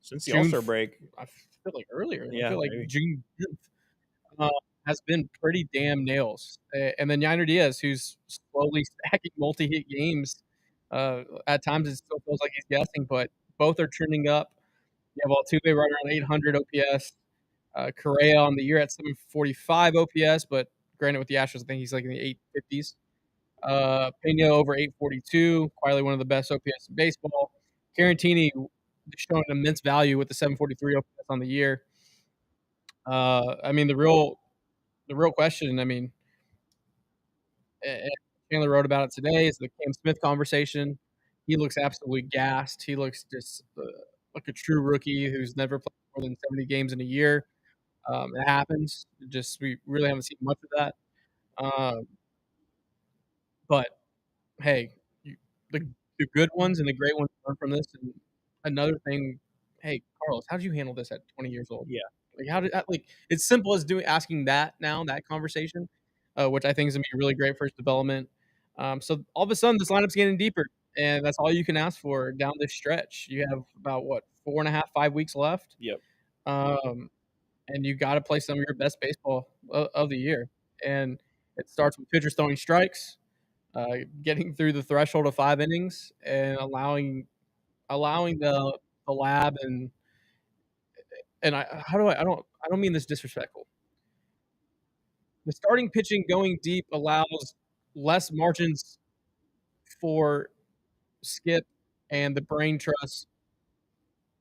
Speaker 1: the All-Star break,
Speaker 2: I feel like earlier, I
Speaker 1: yeah,
Speaker 2: feel like
Speaker 1: maybe.
Speaker 2: June 10th, has been pretty damn nails. And then Yainer Diaz, who's slowly stacking multi-hit games. At times it still feels like he's guessing, but both are trending up. You have Altuve right around 800 OPS. Correa on the year at 745 OPS, but granted with the Astros, I think he's like in the 850s. Pena over 842, quietly one of the best OPS in baseball. Carantini showing immense value with the 743 OPS on the year. I mean, the real question, I mean, and Chandler wrote about it today, is the Cam Smith conversation. He looks absolutely gassed. He looks just like a true rookie who's never played more than 70 games in a year. It happens. We really haven't seen much of that. But hey, the good ones and the great ones learn from this. And another thing, hey, Carlos, how did you handle this at 20 years old?
Speaker 1: Yeah.
Speaker 2: Like, it's simple as asking that conversation, which I think is gonna be really great for his development. So all of a sudden, this lineup's getting deeper, and that's all you can ask for down this stretch. You have about 4.5, 5 weeks left.
Speaker 1: Yep.
Speaker 2: And you got to play some of your best baseball of the year, and it starts with pitchers throwing strikes, getting through the threshold of 5 innings, and allowing the lab and I don't mean this disrespectful. The starting pitching going deep allows less margins for skip and the brain trust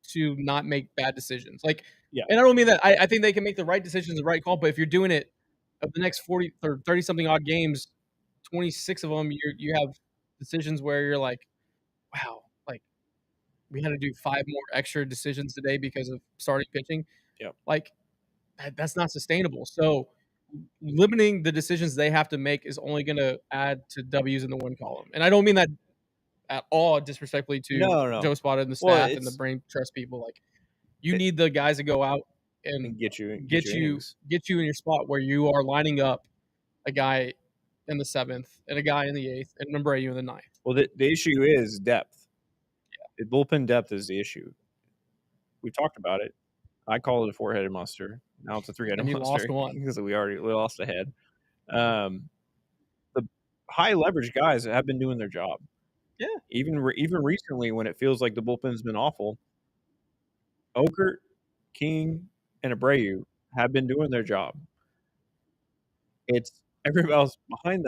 Speaker 2: to not make bad decisions. Like
Speaker 1: Yeah.
Speaker 2: And I don't mean that. I think they can make the right decisions, the right call. But if you're doing it of the next 40 or 30 something odd games, 26 of them, you have decisions where you're like, wow, like we had to do 5 more extra decisions today because of starting pitching.
Speaker 1: Yep.
Speaker 2: Like that's not sustainable. So limiting the decisions they have to make is only going to add to W's in the win column. And I don't mean that at all disrespectfully to
Speaker 1: No.
Speaker 2: Joe Spada and the
Speaker 1: Well,
Speaker 2: staff and the
Speaker 1: it's
Speaker 2: brain trust people. Like you
Speaker 1: it,
Speaker 2: need the guys to go out and
Speaker 1: and get you
Speaker 2: get you
Speaker 1: innings.
Speaker 2: in your spot where you are lining up a guy in the 7th and a guy in the 8th and number 8 in the 9th.
Speaker 1: Well, the issue is depth. The bullpen depth is the issue. We talked about it. I call it a 4-headed monster. Now it's a 3-headed
Speaker 2: And you lost
Speaker 1: monster
Speaker 2: one.
Speaker 1: because we lost a head. The high leverage guys have been doing their job.
Speaker 2: Yeah.
Speaker 1: Even recently, when it feels like the bullpen's been awful, Okert, King, and Abreu have been doing their job. It's everybody else behind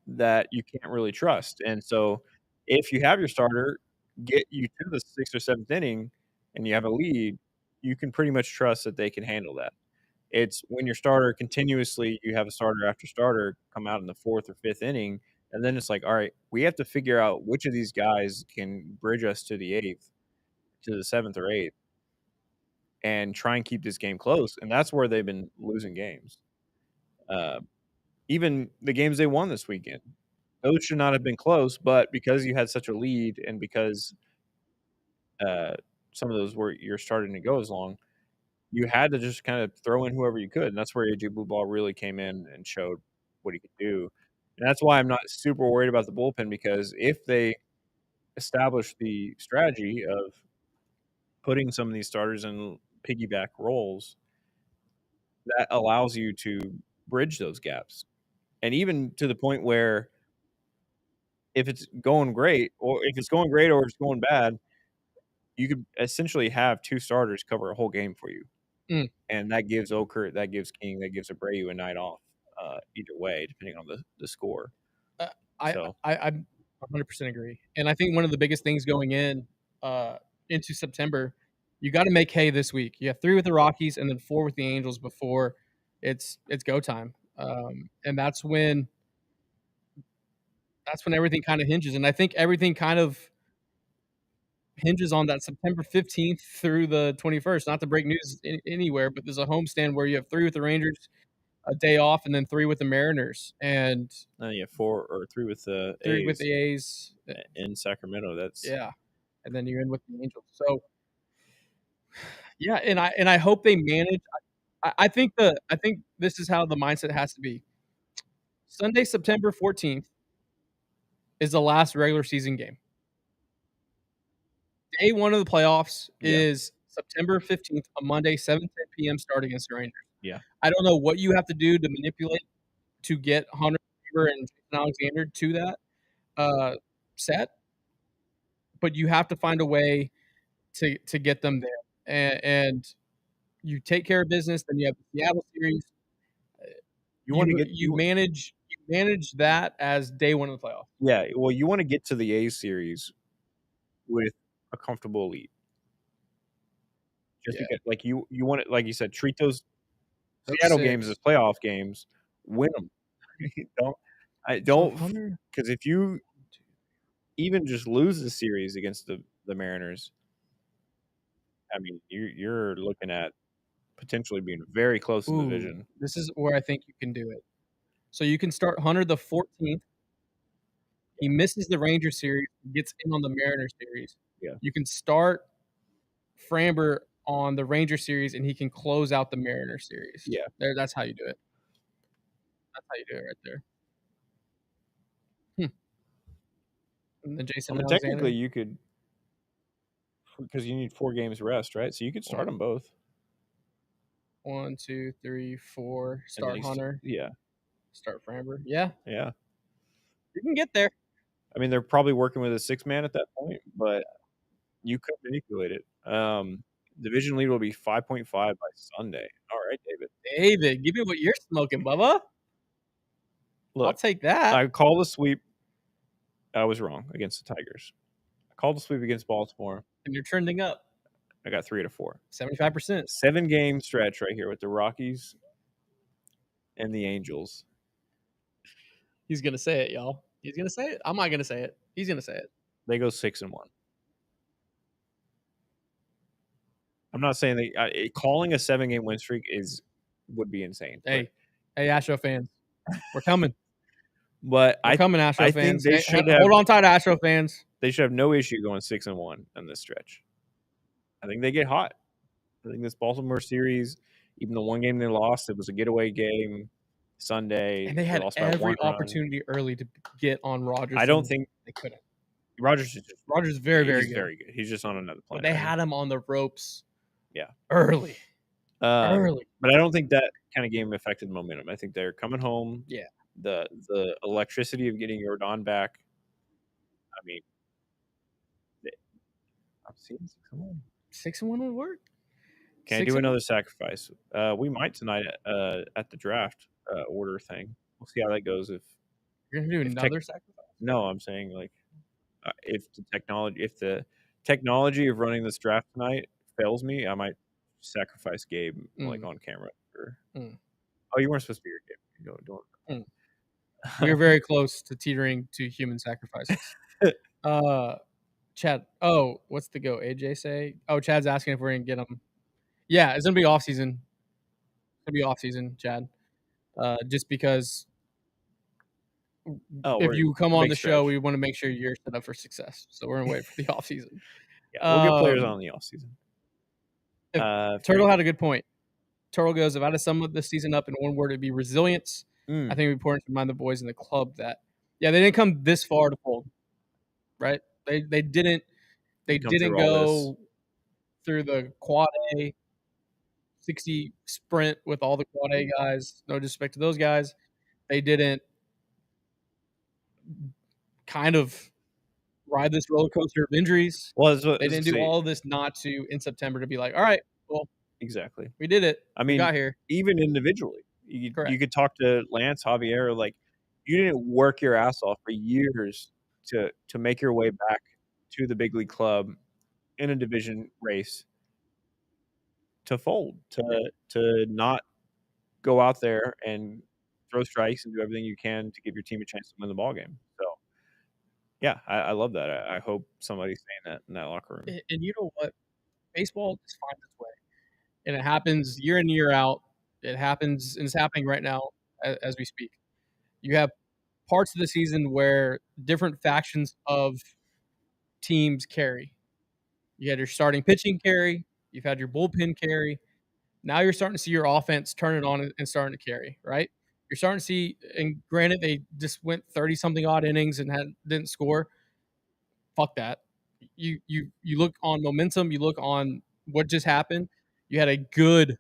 Speaker 1: that you can't really trust. And so if you have your starter get you to the 6th or 7th inning and you have a lead, you can pretty much trust that they can handle that. It's when your starter continuously you have a starter after starter come out in the 4th or 5th inning, and then it's like, all right, we have to figure out which of these guys can bridge us to the 8th, to the 7th or 8th, and try and keep this game close. And that's where they've been losing games. Even the games they won this weekend, those should not have been close, but because you had such a lead and because some of those were you're starting to go as long, you had to just kind of throw in whoever you could, and that's where AJ Blubaugh really came in and showed what he could do. And that's why I'm not super worried about the bullpen because if they establish the strategy of putting some of these starters in piggyback roles, that allows you to bridge those gaps. And even to the point where if it's going great or if it's going great or it's going bad, you could essentially have 2 starters cover a whole game for you.
Speaker 2: Mm.
Speaker 1: And that gives Okert, that gives King, that gives Abreu a night off, either way, depending on the score.
Speaker 2: Uh,
Speaker 1: So
Speaker 2: I 100% agree. And I think one of the biggest things going into September, you got to make hay this week. You have 3 with the Rockies and then 4 with the Angels before it's go time. And that's when everything kind of hinges. And I think everything kind of hinges on that September 15th through the 21st. Not to break news anywhere, but there's a homestand where you have 3 with the Rangers, a day off, and then 3 with the Mariners, and
Speaker 1: then you have 4 or 3 with the
Speaker 2: 3
Speaker 1: A's
Speaker 2: with the A's.
Speaker 1: in Sacramento. That's
Speaker 2: Yeah, and then you end with the Angels. So yeah, and I hope they manage. I think this is how the mindset has to be. Sunday, September 14th is the last regular season game. Day 1 of the playoffs
Speaker 1: Yeah.
Speaker 2: is September 15th, a Monday, 7:10 p.m. start against the Rangers.
Speaker 1: Yeah.
Speaker 2: I don't know what you have to do to manipulate to get Hunter Bieber and Jason Alexander to that set, but you have to find a way to get them there. And you take care of business. Then you have the Seattle series.
Speaker 1: You wanna get
Speaker 2: You manage that as day 1 of the playoffs.
Speaker 1: yeah, well, you wanna get to the A's series with a comfortable lead. Just
Speaker 2: Yeah.
Speaker 1: because like, you want it like you said, treat those
Speaker 2: Those
Speaker 1: Seattle
Speaker 2: 6.
Speaker 1: games as playoff games, win them.
Speaker 2: So
Speaker 1: Don't
Speaker 2: Hunter
Speaker 1: because if you even just lose the series against the Mariners, I mean, you're looking at potentially being very close in the
Speaker 2: Ooh,
Speaker 1: division.
Speaker 2: this is where I think you can do it. So you can start Hunter the 14th. He misses the Ranger series, gets in on the Mariner series.
Speaker 1: Yeah.
Speaker 2: You can start Framber on the Ranger series, and he can close out the Mariner series.
Speaker 1: Yeah.
Speaker 2: That's how you do it. That's how you do it right there. And then
Speaker 1: I
Speaker 2: Jason
Speaker 1: mean,
Speaker 2: Alexander.
Speaker 1: technically, you could because you need 4 games rest, right? So you could start them both.
Speaker 2: 1, 2, 3, 4.
Speaker 1: And then
Speaker 2: Start Hunter.
Speaker 1: Yeah.
Speaker 2: Start Framber. Yeah,
Speaker 1: Yeah.
Speaker 2: you can get there.
Speaker 1: I mean, they're probably working with a 6-man at that point, but you could manipulate it. Division lead will be 5.5 by Sunday. All right, David.
Speaker 2: David, give me what you're smoking, Bubba. I'll
Speaker 1: Look,
Speaker 2: take that.
Speaker 1: I called the sweep. I was wrong against the Tigers. I called the sweep against Baltimore.
Speaker 2: And you're trending up.
Speaker 1: I got 3 out of 4.
Speaker 2: 75%.
Speaker 1: 7-game stretch right here with the Rockies and the Angels.
Speaker 2: He's gonna say it, y'all. He's gonna say it. I'm not gonna say it. He's gonna say it.
Speaker 1: They go 6-1. I'm not saying they calling a 7-game win streak would be insane.
Speaker 2: Hey, Astro fans, we're coming.
Speaker 1: But
Speaker 2: We're coming, Astro
Speaker 1: think
Speaker 2: fans.
Speaker 1: they should have.
Speaker 2: Hold on tight, Astro fans.
Speaker 1: They should have no issue going 6-1 in this stretch. I think they get hot. I think this Baltimore series, even the one game they lost, it was a getaway game Sunday.
Speaker 2: And they had
Speaker 1: lost by
Speaker 2: every
Speaker 1: 1 run.
Speaker 2: opportunity early to get on Rodgers.
Speaker 1: I don't think
Speaker 2: they couldn't.
Speaker 1: Rodgers
Speaker 2: is very, very good.
Speaker 1: Very good. He's just on another planet.
Speaker 2: But they had him on the ropes.
Speaker 1: Yeah.
Speaker 2: Early.
Speaker 1: But I don't think that kind of game affected the momentum. I think they're coming home.
Speaker 2: Yeah.
Speaker 1: The electricity of getting Yordan back. I mean, I'm seeing 6-1.
Speaker 2: 6-1 would work.
Speaker 1: Can I do another sacrifice? We might tonight at the draft order thing. We'll see how that goes. If
Speaker 2: you're gonna do another sacrifice?
Speaker 1: No, I'm saying like if the technology of running this draft tonight fails me, I might sacrifice Gabe like on camera. Oh, you weren't supposed to be your Gabe. Don't.
Speaker 2: We were very close to teetering to human sacrifices. Chad. Oh, what's the go? AJ say? Oh, Chad's asking if we're gonna get him. Yeah, it's gonna be off season. It's gonna be off season, Chad. Just because if you come on the show, we want to make sure you're set up for success. So we're gonna wait for the off season.
Speaker 1: Yeah, we'll get players on the off season.
Speaker 2: Turtle had a good point. Turtle goes, if I had to sum up this season up in one word, it'd be resilience. I think it'd be important to remind the boys in the club that they didn't come this far to fold. Right? They didn't go through the quad A 60 sprint with all the quad A guys. No disrespect to those guys. They didn't kind of ride this roller coaster of injuries.
Speaker 1: Well,
Speaker 2: they didn't do all of this not to in September to be like, all right, well,
Speaker 1: exactly,
Speaker 2: we did it.
Speaker 1: I mean,
Speaker 2: we got here.
Speaker 1: Even individually, you could talk to Lance, Javier, like you didn't work your ass off for years to make your way back to the big league club in a division race to fold, to not go out there and throw strikes and do everything you can to give your team a chance to win the ball game. So, yeah, I love that. I hope somebody's saying that in that locker room.
Speaker 2: And you know what? Baseball just finds its way. And it happens year in, year out. It happens, and it's happening right now as we speak. You have parts of the season where different factions of teams carry. You had your starting pitching carry. You've had your bullpen carry. Now you're starting to see your offense turn it on and starting to carry, right? You're starting to see, and granted, they just went 30-something odd innings and didn't score. Fuck that. You look on momentum. You look on what just happened. You had a good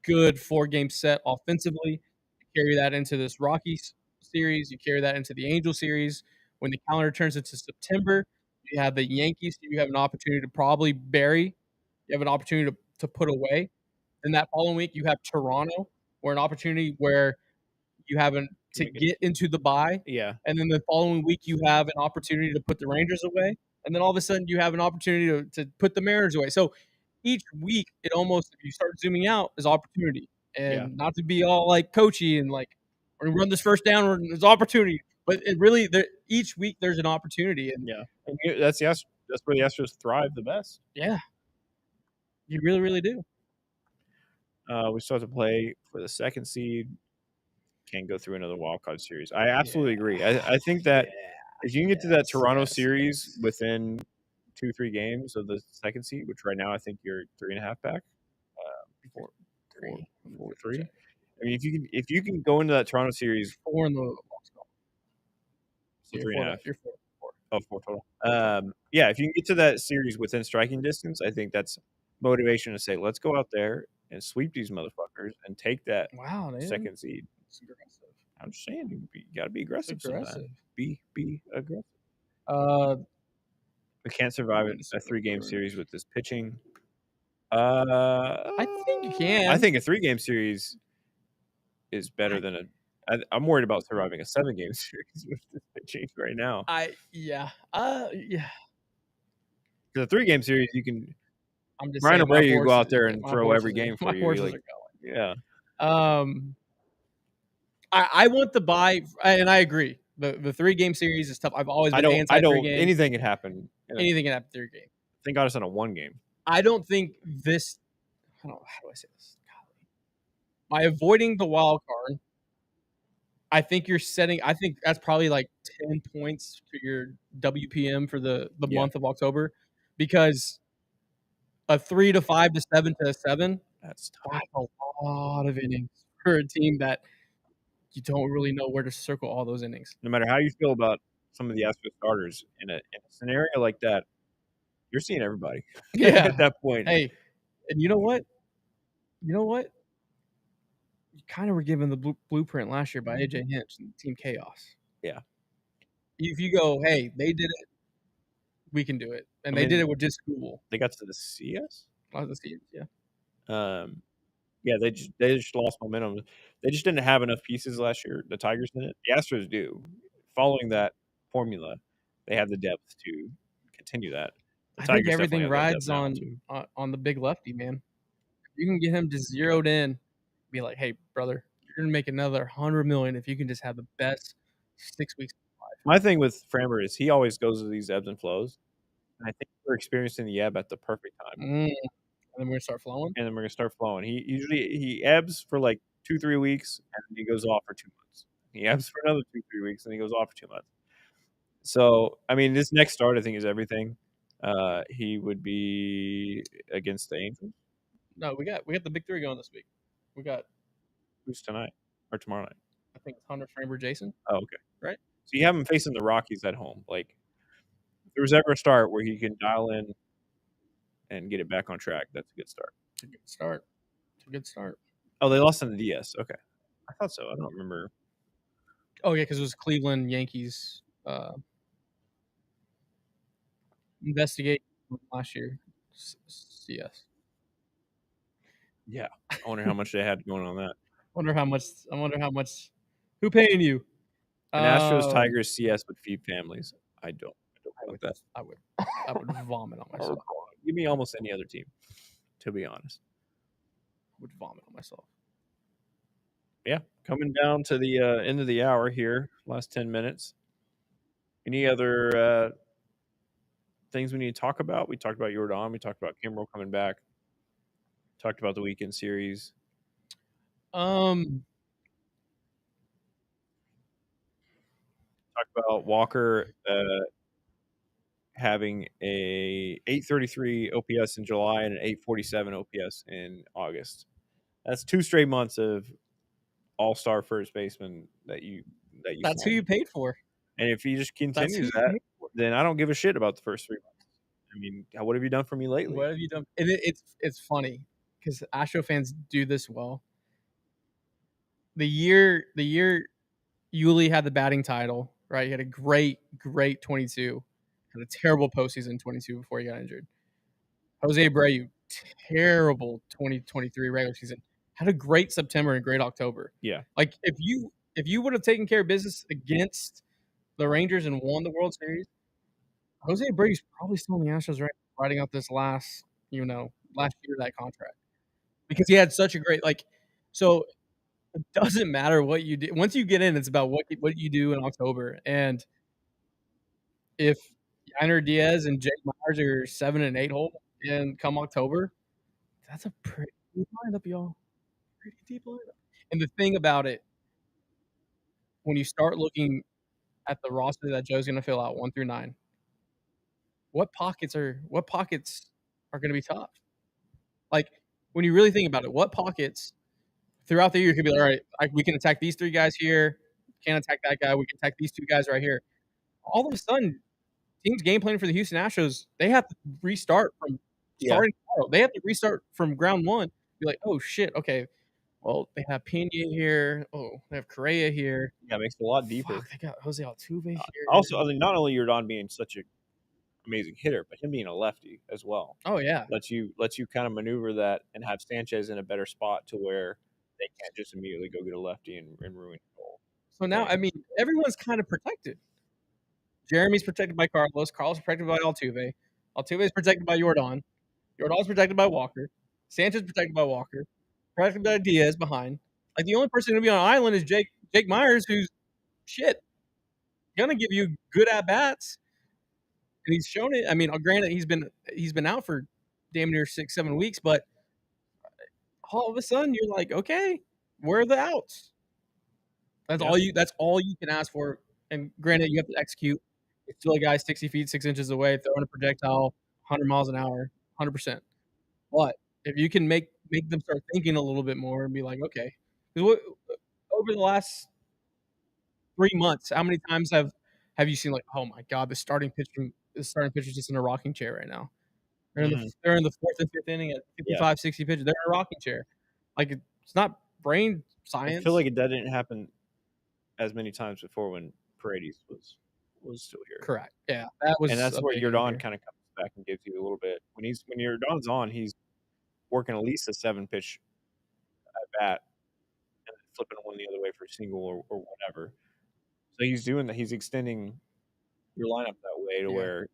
Speaker 2: 4-game set offensively. You carry that into this Rockies series. You carry that into the Angel series. When the calendar turns into September, you have the Yankees. You have an opportunity to probably bury. You have an opportunity to put away. And that following week, you have Toronto, or an opportunity where you have to get into the bye.
Speaker 1: Yeah.
Speaker 2: And then the following week, you have an opportunity to put the Rangers away. And then all of a sudden, you have an opportunity to put the Mariners away. So each week, it almost, if you start zooming out, is opportunity. And not to be all like coachy and like, we're going to run this first down, there's opportunity. But it really, each week, there's an opportunity. And
Speaker 1: that's where the Astros thrive the best.
Speaker 2: Yeah. You really, really do.
Speaker 1: We still have to play for the second seed. Can't go through another wildcard series. I absolutely agree. I think that if you can get to that Toronto series within 2-3 games of the second seed, which right now I think you're 3.5 back, 4-3. I mean, if you can go into that Toronto series,
Speaker 2: 4 in the loss column.
Speaker 1: So 3.5.
Speaker 2: You're 4.
Speaker 1: Oh, 4 total. If you can get to that series within striking distance, I think that's motivation to say, let's go out there and sweep these motherfuckers and take that second seed.
Speaker 2: It's aggressive.
Speaker 1: I'm just saying, you got to be aggressive sometimes. Be aggressive. We can't survive a 3-game series with this pitching.
Speaker 2: I think you can.
Speaker 1: I think a 3-game series is better than I'm worried about surviving a 7-game series with this pitching right now.
Speaker 2: Yeah.
Speaker 1: Because a 3-game series, you can
Speaker 2: I'm just
Speaker 1: Brian
Speaker 2: saying my
Speaker 1: Abreu could go out
Speaker 2: horses,
Speaker 1: there and
Speaker 2: my
Speaker 1: throw every
Speaker 2: horses,
Speaker 1: game
Speaker 2: my
Speaker 1: for you.
Speaker 2: horses
Speaker 1: Like,
Speaker 2: are going.
Speaker 1: yeah,
Speaker 2: I want the bye, and I agree. The 3-game series is tough. I've always been
Speaker 1: I
Speaker 2: anti 3
Speaker 1: don't.
Speaker 2: games.
Speaker 1: Anything can happen.
Speaker 2: Anything can happen 3 games.
Speaker 1: Thank God it's not a 1 game.
Speaker 2: I don't think this. I don't know, how do I say this? Golly. By avoiding the wild card, I think you're setting. I think that's probably like 10 points to your WPM for the
Speaker 1: Yeah.
Speaker 2: month of October, because a 3 to 5 to 7 to 7.
Speaker 1: That's tough.
Speaker 2: That's a lot of innings for a team that you don't really know where to circle all those innings.
Speaker 1: No matter how you feel about some of the Astros starters in a scenario like that, you're seeing everybody.
Speaker 2: Yeah.
Speaker 1: At that point.
Speaker 2: Hey, and you know what? You kind of were given the blueprint last year by AJ Hinch and Team Chaos.
Speaker 1: Yeah.
Speaker 2: If you go, hey, they did it, we can do it, and they did it with just school.
Speaker 1: They got to the CS.
Speaker 2: The CS, yeah.
Speaker 1: Yeah, they just lost momentum. They just didn't have enough pieces last year. The Tigers didn't. The Astros do. Following that formula, they have the depth to continue that.
Speaker 2: I think everything rides on the big lefty, man. You can get him just zeroed in, be like, hey, brother, you're gonna make another $100 million if you can just have the best 6 weeks of life.
Speaker 1: My thing with Framber is he always goes to these ebbs and flows, and I think we're experiencing the ebb at the perfect time.
Speaker 2: And then we're gonna start flowing.
Speaker 1: He ebbs for like 2-3 weeks, and then he goes off for 2 months. He ebbs for another 2-3 weeks, and he goes off for 2 months. So, I mean, this next start, I think, is everything. He would be against the Angels.
Speaker 2: No, we got the big 3 going this week. We got
Speaker 1: who's tonight or tomorrow night?
Speaker 2: I think it's Hunter, Framber, Jason.
Speaker 1: Oh, okay.
Speaker 2: Right.
Speaker 1: So you have him facing the Rockies at home. Like, if there was ever a start where he can dial in and get it back on track, that's a good start.
Speaker 2: It's a good start.
Speaker 1: Oh, they lost on the DS. Okay. I thought so. I don't remember.
Speaker 2: Oh, yeah, because it was Cleveland Yankees investigate last year. CS.
Speaker 1: Yeah. I wonder how much they had going on that.
Speaker 2: I wonder how much. Who paying you?
Speaker 1: An Astros Tigers CS would feed families. I don't want that.
Speaker 2: I would vomit on myself.
Speaker 1: Give me almost any other team, to be honest.
Speaker 2: I would vomit on myself.
Speaker 1: Yeah, coming down to the end of the hour here, last 10 minutes. Any other things we need to talk about? We talked about Yordan. We talked about Kimbrel coming back. Talked about the weekend series. Talked about Walker having a 833 OPS in July and an 847 OPS in August. That's 2 straight months of all-star first baseman that you.
Speaker 2: That's who you paid for.
Speaker 1: And if he just continues that, then I don't give a shit about the first 3 months. I mean, what have you done for me lately?
Speaker 2: What have you done? And it's funny because Astro fans do this well. The year Yuli had the batting title, right? He had a great 22. Had a terrible postseason 22 before he got injured. Jose Abreu, terrible 2023 regular season. Had a great September and great October.
Speaker 1: Yeah.
Speaker 2: Like if you would have taken care of business against the Rangers and won the World Series, Jose Abreu's probably still in the Astros riding out this last year of that contract. Because he had such a great so it doesn't matter what you do. Once you get in, it's about what you do in October. And if Yainer Diaz and Jake Myers are 7 and 8 hole and come October, that's a pretty deep lineup, y'all. Pretty deep lineup. And the thing about it, when you start looking at the roster that Joe's going to fill out 1 through 9, what pockets are going to be tough? Like when you really think about it, what pockets throughout the year could be like, all right, we can attack these 3 guys here, can't attack that guy, we can attack these 2 guys right here. All of a sudden, teams game planning for the Houston Astros, they have to restart from starting tomorrow. They have to restart from ground one. Be like, oh shit, okay. Well, they have Pena here. Oh, they have Correa here.
Speaker 1: Yeah, it makes it a lot deeper.
Speaker 2: Fuck, they got Jose Altuve here.
Speaker 1: Also, I mean, not only Yordan being such an amazing hitter, but him being a lefty as well.
Speaker 2: Oh yeah,
Speaker 1: lets you kind of maneuver that and have Sanchez in a better spot to where they can't just immediately go get a lefty and ruin the goal.
Speaker 2: So now, I mean, everyone's kind of protected. Jeremy's protected by Carlos. Carlos is protected by Altuve. Altuve is protected by Yordan. Yordan's protected by Walker. Sanchez protected by Walker. Protected by Diaz behind. Like the only person gonna be on an island is Jake Myers, who's shit gonna give you good at bats, and he's shown it. I mean, granted, he's been out for damn near 6-7 weeks, but all of a sudden you're like, okay, where are the outs? That's
Speaker 1: Yeah.
Speaker 2: all you can ask for. And granted, you have to execute. It's still a guy 60 feet 6 inches away throwing a projectile 100 miles an hour, 100%. But if you can make them start thinking a little bit more and be like, okay, 'cause over the last 3 months, how many times have you seen like, oh my god, the starting pitcher is just in a rocking chair right now.
Speaker 1: Mhm.
Speaker 2: They're in the fourth and fifth inning at
Speaker 1: Yeah.
Speaker 2: 55, 60 pitches. They're in a rocking chair. Like it's not brain
Speaker 1: I
Speaker 2: science.
Speaker 1: feel like that didn't happen as many times before when Paredes was still here.
Speaker 2: Correct. Yeah, that was
Speaker 1: And that's
Speaker 2: a
Speaker 1: where
Speaker 2: big
Speaker 1: Yordan
Speaker 2: injury.
Speaker 1: kind of comes back and gives you a little bit. When Yordan's on, he's working at least a 7 pitch at bat and then flipping one the other way for a single or whatever. So he's doing that. He's extending your lineup that way to
Speaker 2: Yeah.
Speaker 1: where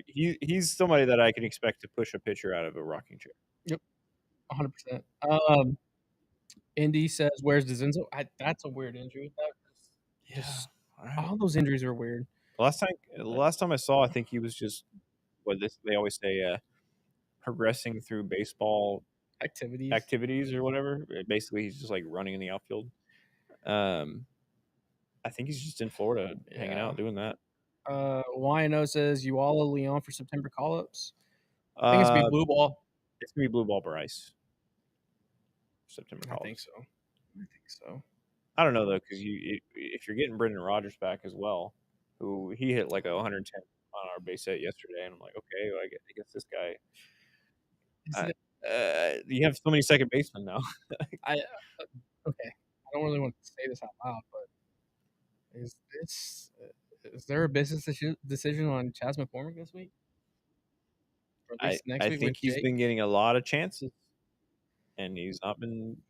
Speaker 1: he's somebody that I can expect to push a pitcher out of a rocking chair.
Speaker 2: Yep, 100%. Indy says, "Where's DeZenzo?" That's a weird injury. Just all those injuries are weird.
Speaker 1: The last time I saw, I think he was just they always say progressing through baseball activities or whatever. Basically, he's just like running in the outfield. I think he's just in Florida hanging out doing that.
Speaker 2: YNO says Uala Leon for September call-ups. I think it's gonna be Blubaugh.
Speaker 1: It's gonna be Blubaugh Bryce. September
Speaker 2: I
Speaker 1: calls.
Speaker 2: think so.
Speaker 1: I don't know though, because if you're getting Brendan Rodgers back as well, who he hit like a 110 on our base hit yesterday, and I'm like, okay, well, I guess this guy. You have so many second basemen now.
Speaker 2: Okay. I don't really want to say this out loud, but is there a business decision on Chas McCormick this week? Or at least next
Speaker 1: I
Speaker 2: week
Speaker 1: think
Speaker 2: with
Speaker 1: he's
Speaker 2: Jake?
Speaker 1: been getting a lot of chances, and he's not been.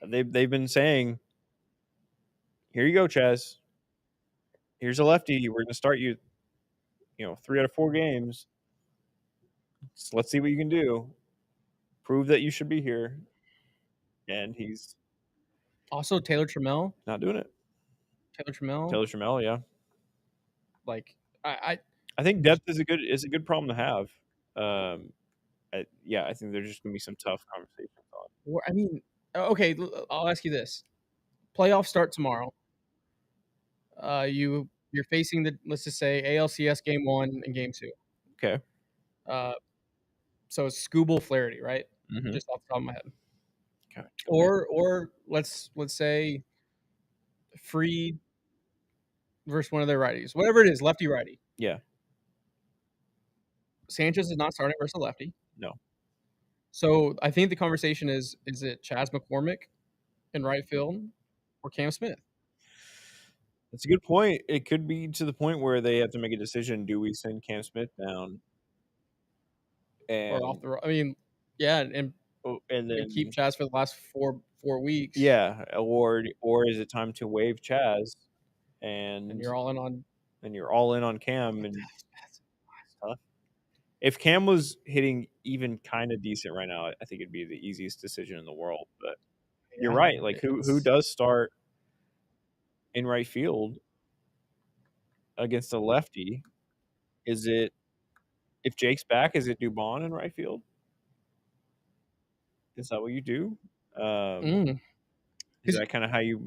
Speaker 1: They've been saying, "Here you go, Chaz. Here's a lefty. We're going to start you, 3 out of 4 games. So let's see what you can do. Prove that you should be here." And he's
Speaker 2: Also, Taylor Trammell.
Speaker 1: not doing it.
Speaker 2: Taylor Trammell.
Speaker 1: Taylor Trammell, yeah.
Speaker 2: Like I
Speaker 1: think depth is a good problem to have. I think there's just gonna be some tough conversations on.
Speaker 2: I mean, okay. I'll ask you this: playoffs start tomorrow. You're facing let's just say ALCS game 1 and game 2.
Speaker 1: Okay.
Speaker 2: So it's Scooble Flaherty, right?
Speaker 1: Mhm.
Speaker 2: Just off the top of my head.
Speaker 1: Okay.
Speaker 2: Or let's say Freed versus one of their righties, whatever it is, lefty righty.
Speaker 1: Yeah.
Speaker 2: Sanchez is not starting versus a lefty.
Speaker 1: No.
Speaker 2: So I think the conversation is it Chas McCormick in right field or Cam Smith?
Speaker 1: That's a good point. It could be to the point where they have to make a decision. Do we send Cam Smith down?
Speaker 2: Or off the. I mean, yeah, and
Speaker 1: then
Speaker 2: keep Chas for the last 4 weeks.
Speaker 1: Yeah, or is it time to waive Chaz
Speaker 2: And you're all in
Speaker 1: on Cam? And that's tough. If Cam was hitting even kind of decent right now, I think it'd be the easiest decision in the world. But you're right. Like who does start in right field against a lefty? Is it, if Jake's back, is it Dubon in right field? Is that what you do? Is that kind of how you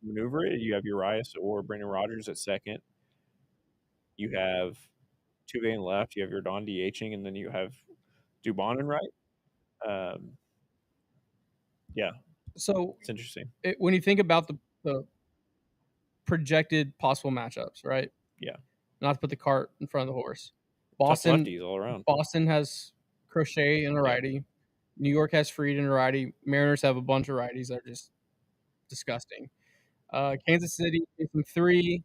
Speaker 1: maneuver it? You have Urias or Brendan Rodgers at second. You have Tuve in left. You have Yordan DHing, and then you have Dubon in right. Yeah.
Speaker 2: So
Speaker 1: it's interesting.
Speaker 2: When you think about the projected possible matchups, right?
Speaker 1: Yeah.
Speaker 2: Not to put the cart in front of the horse.
Speaker 1: Tough lefties all around.
Speaker 2: Boston has Crochet in a righty. New York has Freed in a righty. Mariners have a bunch of righties that are just disgusting. Kansas City chasing 3,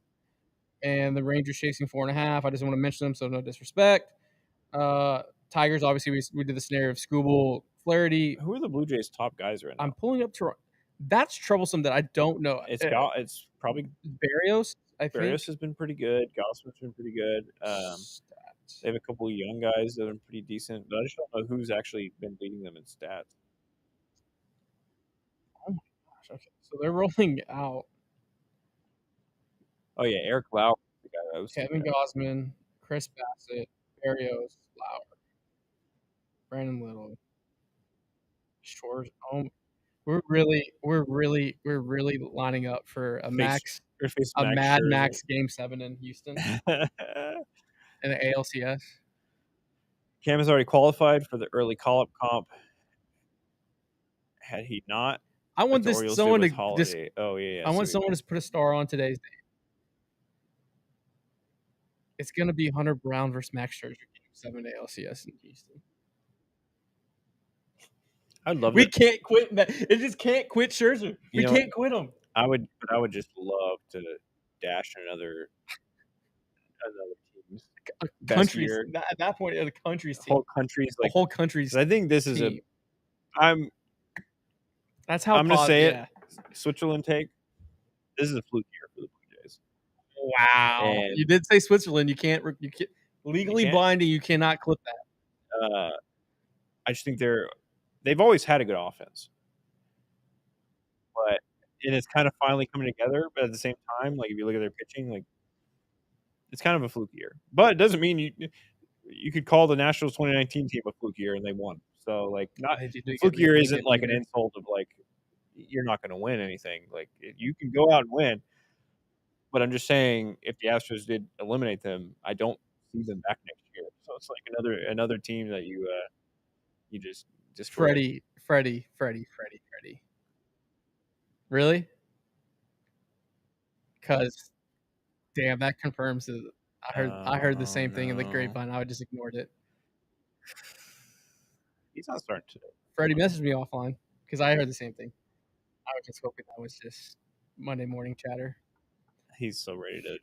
Speaker 2: and the Rangers chasing 4.5. I just want to mention them, so no disrespect. Tigers, obviously, we did the scenario of Scooble Flaherty.
Speaker 1: Who are the Blue Jays' top guys right now?
Speaker 2: I'm pulling up Toronto. That's troublesome that I don't know.
Speaker 1: It's probably
Speaker 2: Barrios. I think
Speaker 1: Barrios has been pretty good. Gossman's been pretty good. They have a couple of young guys that are pretty decent, but I just don't know who's actually been leading them in stats.
Speaker 2: Oh my gosh. Okay. So they're rolling out
Speaker 1: Oh yeah, Eric Lauer, the guy I was
Speaker 2: Kevin
Speaker 1: thinking of.
Speaker 2: Gosman, Chris Bassett, Barrios, Lauer, Brandon Little, Shores. Oh, we're really lining up for a
Speaker 1: Face
Speaker 2: a
Speaker 1: Max
Speaker 2: Mad
Speaker 1: Scherzer.
Speaker 2: Max Game 7 in Houston in the ALCS.
Speaker 1: Cam has already qualified for the early call-up comp. Had he not,
Speaker 2: I
Speaker 1: like
Speaker 2: want
Speaker 1: the
Speaker 2: this
Speaker 1: Orioles did
Speaker 2: someone to
Speaker 1: with
Speaker 2: just.
Speaker 1: Holiday. Oh yeah,
Speaker 2: I
Speaker 1: I see
Speaker 2: want
Speaker 1: what you
Speaker 2: someone
Speaker 1: mean.
Speaker 2: to put a star on today's day. It's gonna be Hunter Brown versus Max Scherzer Game 7 ALCS in Houston.
Speaker 1: I'd love
Speaker 2: We
Speaker 1: that.
Speaker 2: can't quit that. It just can't quit Scherzer.
Speaker 1: You
Speaker 2: We
Speaker 1: know,
Speaker 2: can't quit him.
Speaker 1: I would just love to dash another team's best
Speaker 2: Countries
Speaker 1: year.
Speaker 2: at that point, a country's
Speaker 1: The
Speaker 2: team.
Speaker 1: whole country's
Speaker 2: The
Speaker 1: like.
Speaker 2: whole country's
Speaker 1: 'Cause I think this is
Speaker 2: team. That's how
Speaker 1: I'm gonna say
Speaker 2: yeah.
Speaker 1: it. Switzerland take. This is a fluke year for the Blue Jays.
Speaker 2: Wow.
Speaker 1: And
Speaker 2: You did say Switzerland. You can't legally
Speaker 1: can't.
Speaker 2: binding. You cannot clip that.
Speaker 1: I just think they've always had a good offense, but it's kind of finally coming together. But at the same time, like if you look at their pitching, like it's kind of a fluke year. But it doesn't mean you could call the Nationals 2019 team a fluke year and they won. So like not
Speaker 2: They
Speaker 1: fluke year
Speaker 2: they
Speaker 1: isn't
Speaker 2: get
Speaker 1: like an
Speaker 2: better.
Speaker 1: insult of like you're not going to win anything. Like you can go out and win, but I'm just saying if the Astros did eliminate them, I don't see them back next year. So it's like another team that you just destroy.
Speaker 2: Freddie. Really? Because damn, that confirms it. I heard the
Speaker 1: Oh
Speaker 2: same thing in the
Speaker 1: no,
Speaker 2: grapevine. I just ignored it.
Speaker 1: he's not starting today.
Speaker 2: Freddie messaged me offline because I heard the same thing. I was just hoping that was just Monday morning chatter.
Speaker 1: He's so ready to.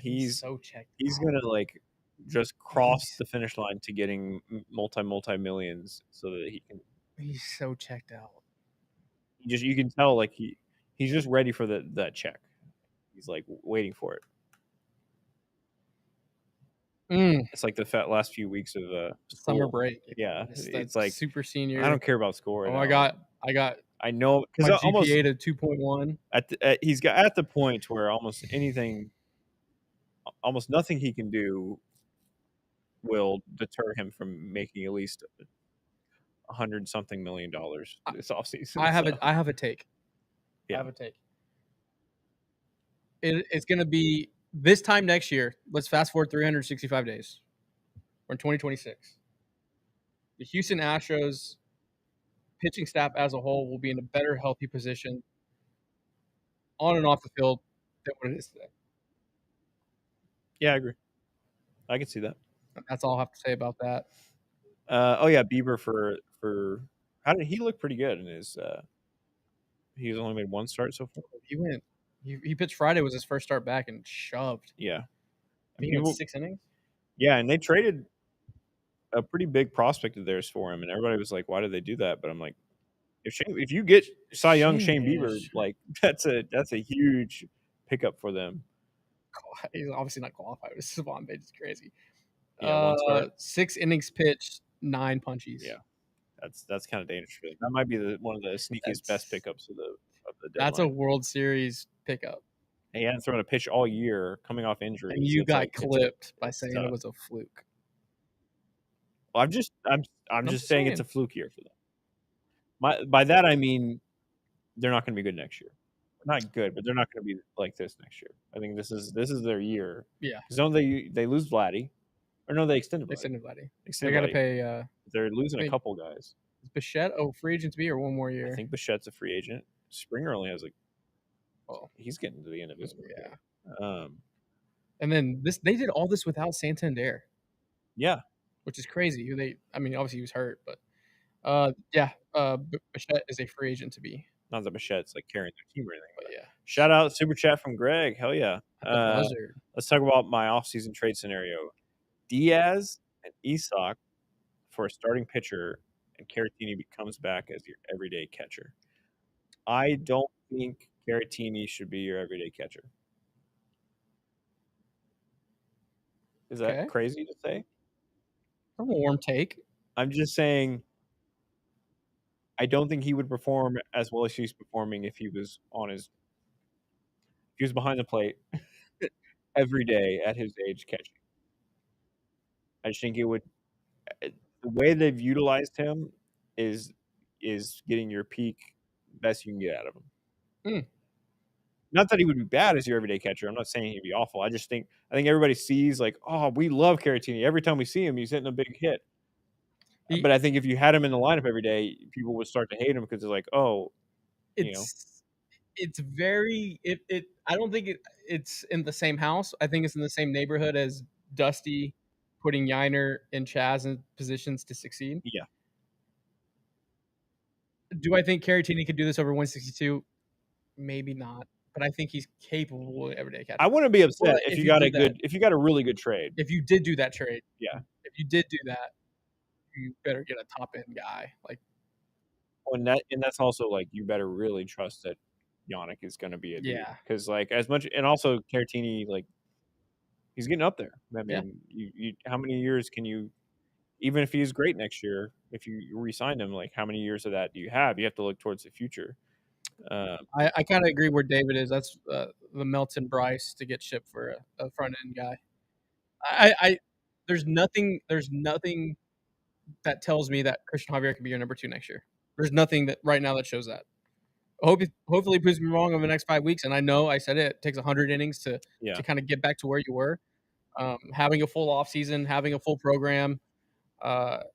Speaker 2: He's so checked.
Speaker 1: He's gonna like just cross the finish line to getting multi millions so that he can.
Speaker 2: He's so checked out.
Speaker 1: You can tell like he's just ready for that check. He's like waiting for it. It's like the last few weeks of
Speaker 2: Summer break.
Speaker 1: Yeah,
Speaker 2: It's
Speaker 1: like
Speaker 2: super senior.
Speaker 1: I don't care about score.
Speaker 2: Oh,
Speaker 1: now. I know because
Speaker 2: my
Speaker 1: almost
Speaker 2: GPA to 2.1.
Speaker 1: He's got at the point where almost nothing he can do will deter him from making at least $100-something million this offseason.
Speaker 2: I have a take.
Speaker 1: Yeah.
Speaker 2: I have a take. It's going to be this time next year. Let's fast forward 365 days. We're in 2026. The Houston Astros pitching staff as a whole will be in a better, healthy position on and off the field than what it is today.
Speaker 1: Yeah, I agree. I can see that.
Speaker 2: That's all I have to say about that.
Speaker 1: Oh yeah, Bieber for how did he look pretty good in his he's only made one start so far.
Speaker 2: He pitched Friday, was his first start back and shoved.
Speaker 1: Yeah.
Speaker 2: I think he went 6 innings.
Speaker 1: Yeah, and they traded a pretty big prospect of theirs for him, and everybody was like, "Why did they do that?" But I'm like, if you get Cy Young Shane Bieber, like that's a huge pickup for them.
Speaker 2: He's obviously not qualified. His Savant page is crazy.
Speaker 1: Yeah, 1 start.
Speaker 2: 6 innings pitched, 9 punchies.
Speaker 1: Yeah, that's kind of dangerous for them. That might be one of the sneakiest best pickups of the deadline.
Speaker 2: That's a World Series pickup.
Speaker 1: And he hadn't thrown a pitch all year, coming off injury.
Speaker 2: And you got clipped by saying it was a fluke.
Speaker 1: Well, I'm just saying it's a fluke year for them. By that I mean they're not going to be good next year. Not good, but they're not going to be like this next year. I think this is their year.
Speaker 2: Yeah.
Speaker 1: Because don't they lose Vladdy, or no, they extended
Speaker 2: Vladdy.
Speaker 1: They
Speaker 2: got to pay.
Speaker 1: They're losing a couple guys.
Speaker 2: Is Bichette free agent to be or one more year?
Speaker 1: I think Bichette's a free agent. Springer only has he's getting to the end of his career.
Speaker 2: Yeah. And then they did all this without Santander.
Speaker 1: Yeah.
Speaker 2: Which is crazy. Obviously he was hurt, but Bichette is a free agent to be.
Speaker 1: Not that Bichette's like carrying their team or anything,
Speaker 2: but yeah.
Speaker 1: Shout out super chat from Greg. Hell yeah.
Speaker 2: Let's
Speaker 1: talk about my offseason trade scenario. Diaz and Isak for a starting pitcher, and Caratini comes back as your everyday catcher. I don't think Caratini should be your everyday catcher. Is that crazy to say?
Speaker 2: A warm take.
Speaker 1: I'm just saying I don't think he would perform as well as he's performing if he was behind the plate every day at his age catching. I just think it would the way they've utilized him is getting your peak best you can get out of him.
Speaker 2: Mm.
Speaker 1: Not that he would be bad as your everyday catcher. I'm not saying he'd be awful. I think everybody sees like, oh, we love Caratini. Every time we see him, he's hitting a big hit. But I think if you had him in the lineup every day, people would start to hate him because they're like, oh,
Speaker 2: it's very I don't think it's in the same house. I think it's in the same neighborhood as Dusty putting Yiner and Chaz in positions to succeed.
Speaker 1: Yeah.
Speaker 2: Do I think Caratini could do this over 162? Maybe not, but I think he's capable of everyday catcher.
Speaker 1: I wouldn't be upset if you got a really good trade.
Speaker 2: If you did do that trade,
Speaker 1: yeah.
Speaker 2: If you did do that, you better get a top end guy. Like,
Speaker 1: and that's also like you better really trust that Yannick is going to be a dude because like as much and also Caratini like he's getting up there. I mean, you how many years can you? Even if he's great next year, if you re-sign him, like how many years of that do you have? You have to look towards the future.
Speaker 2: I kind of agree where David is. That's the Melton Bryce to get shipped for a front end guy. There's nothing that tells me that Christian Javier can be your number 2 next year. There's nothing that right now that shows that. Hopefully he proves me wrong over the next 5 weeks. And I know I said it takes 100 innings to kind of get back to where you were. Having a full off season, having a full program.
Speaker 1: The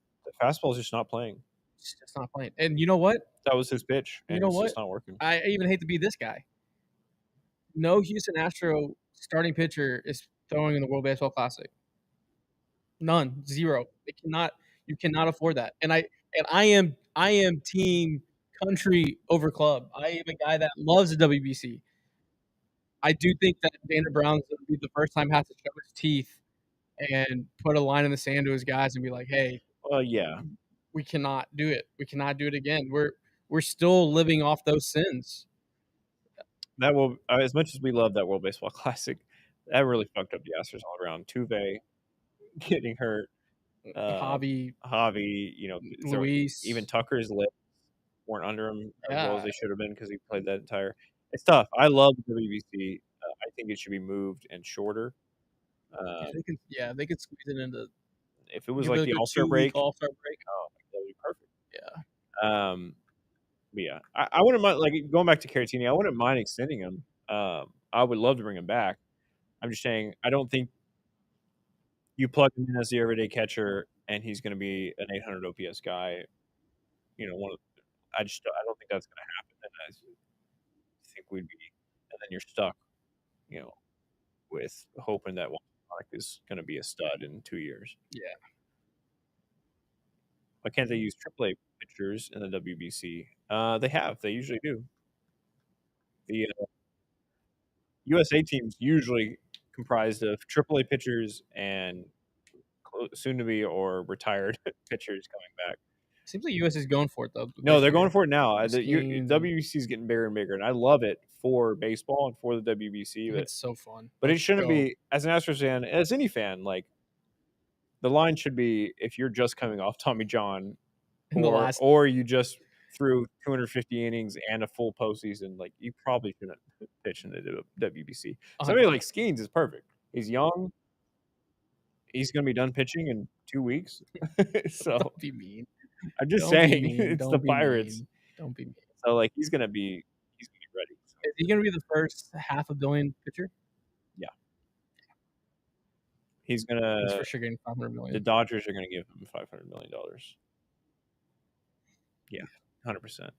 Speaker 1: fastball's just not playing.
Speaker 2: It's just not playing. And you know what?
Speaker 1: That was his pitch. And
Speaker 2: you know what?
Speaker 1: Just not working.
Speaker 2: I even hate to be this guy. No Houston Astro starting pitcher is throwing in the World Baseball Classic. None. Zero. You cannot afford that. And I am team country over club. I am a guy that loves the WBC. I do think that Dana Brown's going to be the first time has to show his teeth and put a line in the sand to his guys and be like, "Hey, we cannot do it. We cannot do it again. We're still living off those sins."
Speaker 1: That will, as much as we love that World Baseball Classic, that really fucked up the Astros all around. Tuve getting hurt,
Speaker 2: Javi,
Speaker 1: Luis, even Tucker's lips weren't under him as well as they should have been because he played that entire. It's tough. I love the WBC. I think it should be moved and shorter.
Speaker 2: They could squeeze it into.
Speaker 1: If it was like the All-Star break,
Speaker 2: oh,
Speaker 1: that would be perfect. Yeah. But yeah, I wouldn't mind like going back to Caratini. I wouldn't mind extending him. I would love to bring him back. I'm just saying I don't think you plug him in as the everyday catcher and he's going to be an 800 OPS guy. I don't think that's going to happen. And I think we'd be, and then you're stuck, with hoping that Yannick is going to be a stud in 2 years.
Speaker 2: Yeah.
Speaker 1: Why can't they use AAA pitchers in the WBC? They have. They usually do. The USA team's usually comprised of AAA pitchers and soon-to-be or retired pitchers coming back.
Speaker 2: Seems like US is going for it, though.
Speaker 1: No, they're going for it now. The WBC is getting bigger and bigger, and I love it for baseball and for the WBC.
Speaker 2: It's so fun.
Speaker 1: But it shouldn't be, as an Astros fan, as any fan, like, the line should be if you're just coming off Tommy John or you just threw 250 innings and a full postseason, like, you probably shouldn't pitch in the WBC. Somebody like Skeens is perfect. He's young. He's going to be done pitching in 2 weeks. So
Speaker 2: don't be mean.
Speaker 1: I'm just saying, it's the Pirates.
Speaker 2: Don't be mean.
Speaker 1: So, like, he's gonna be ready. So.
Speaker 2: Is he gonna be the first $500 million pitcher?
Speaker 1: Yeah. He's for
Speaker 2: sure getting $500 million.
Speaker 1: The Dodgers are gonna give him $500 million. Yeah, 100%.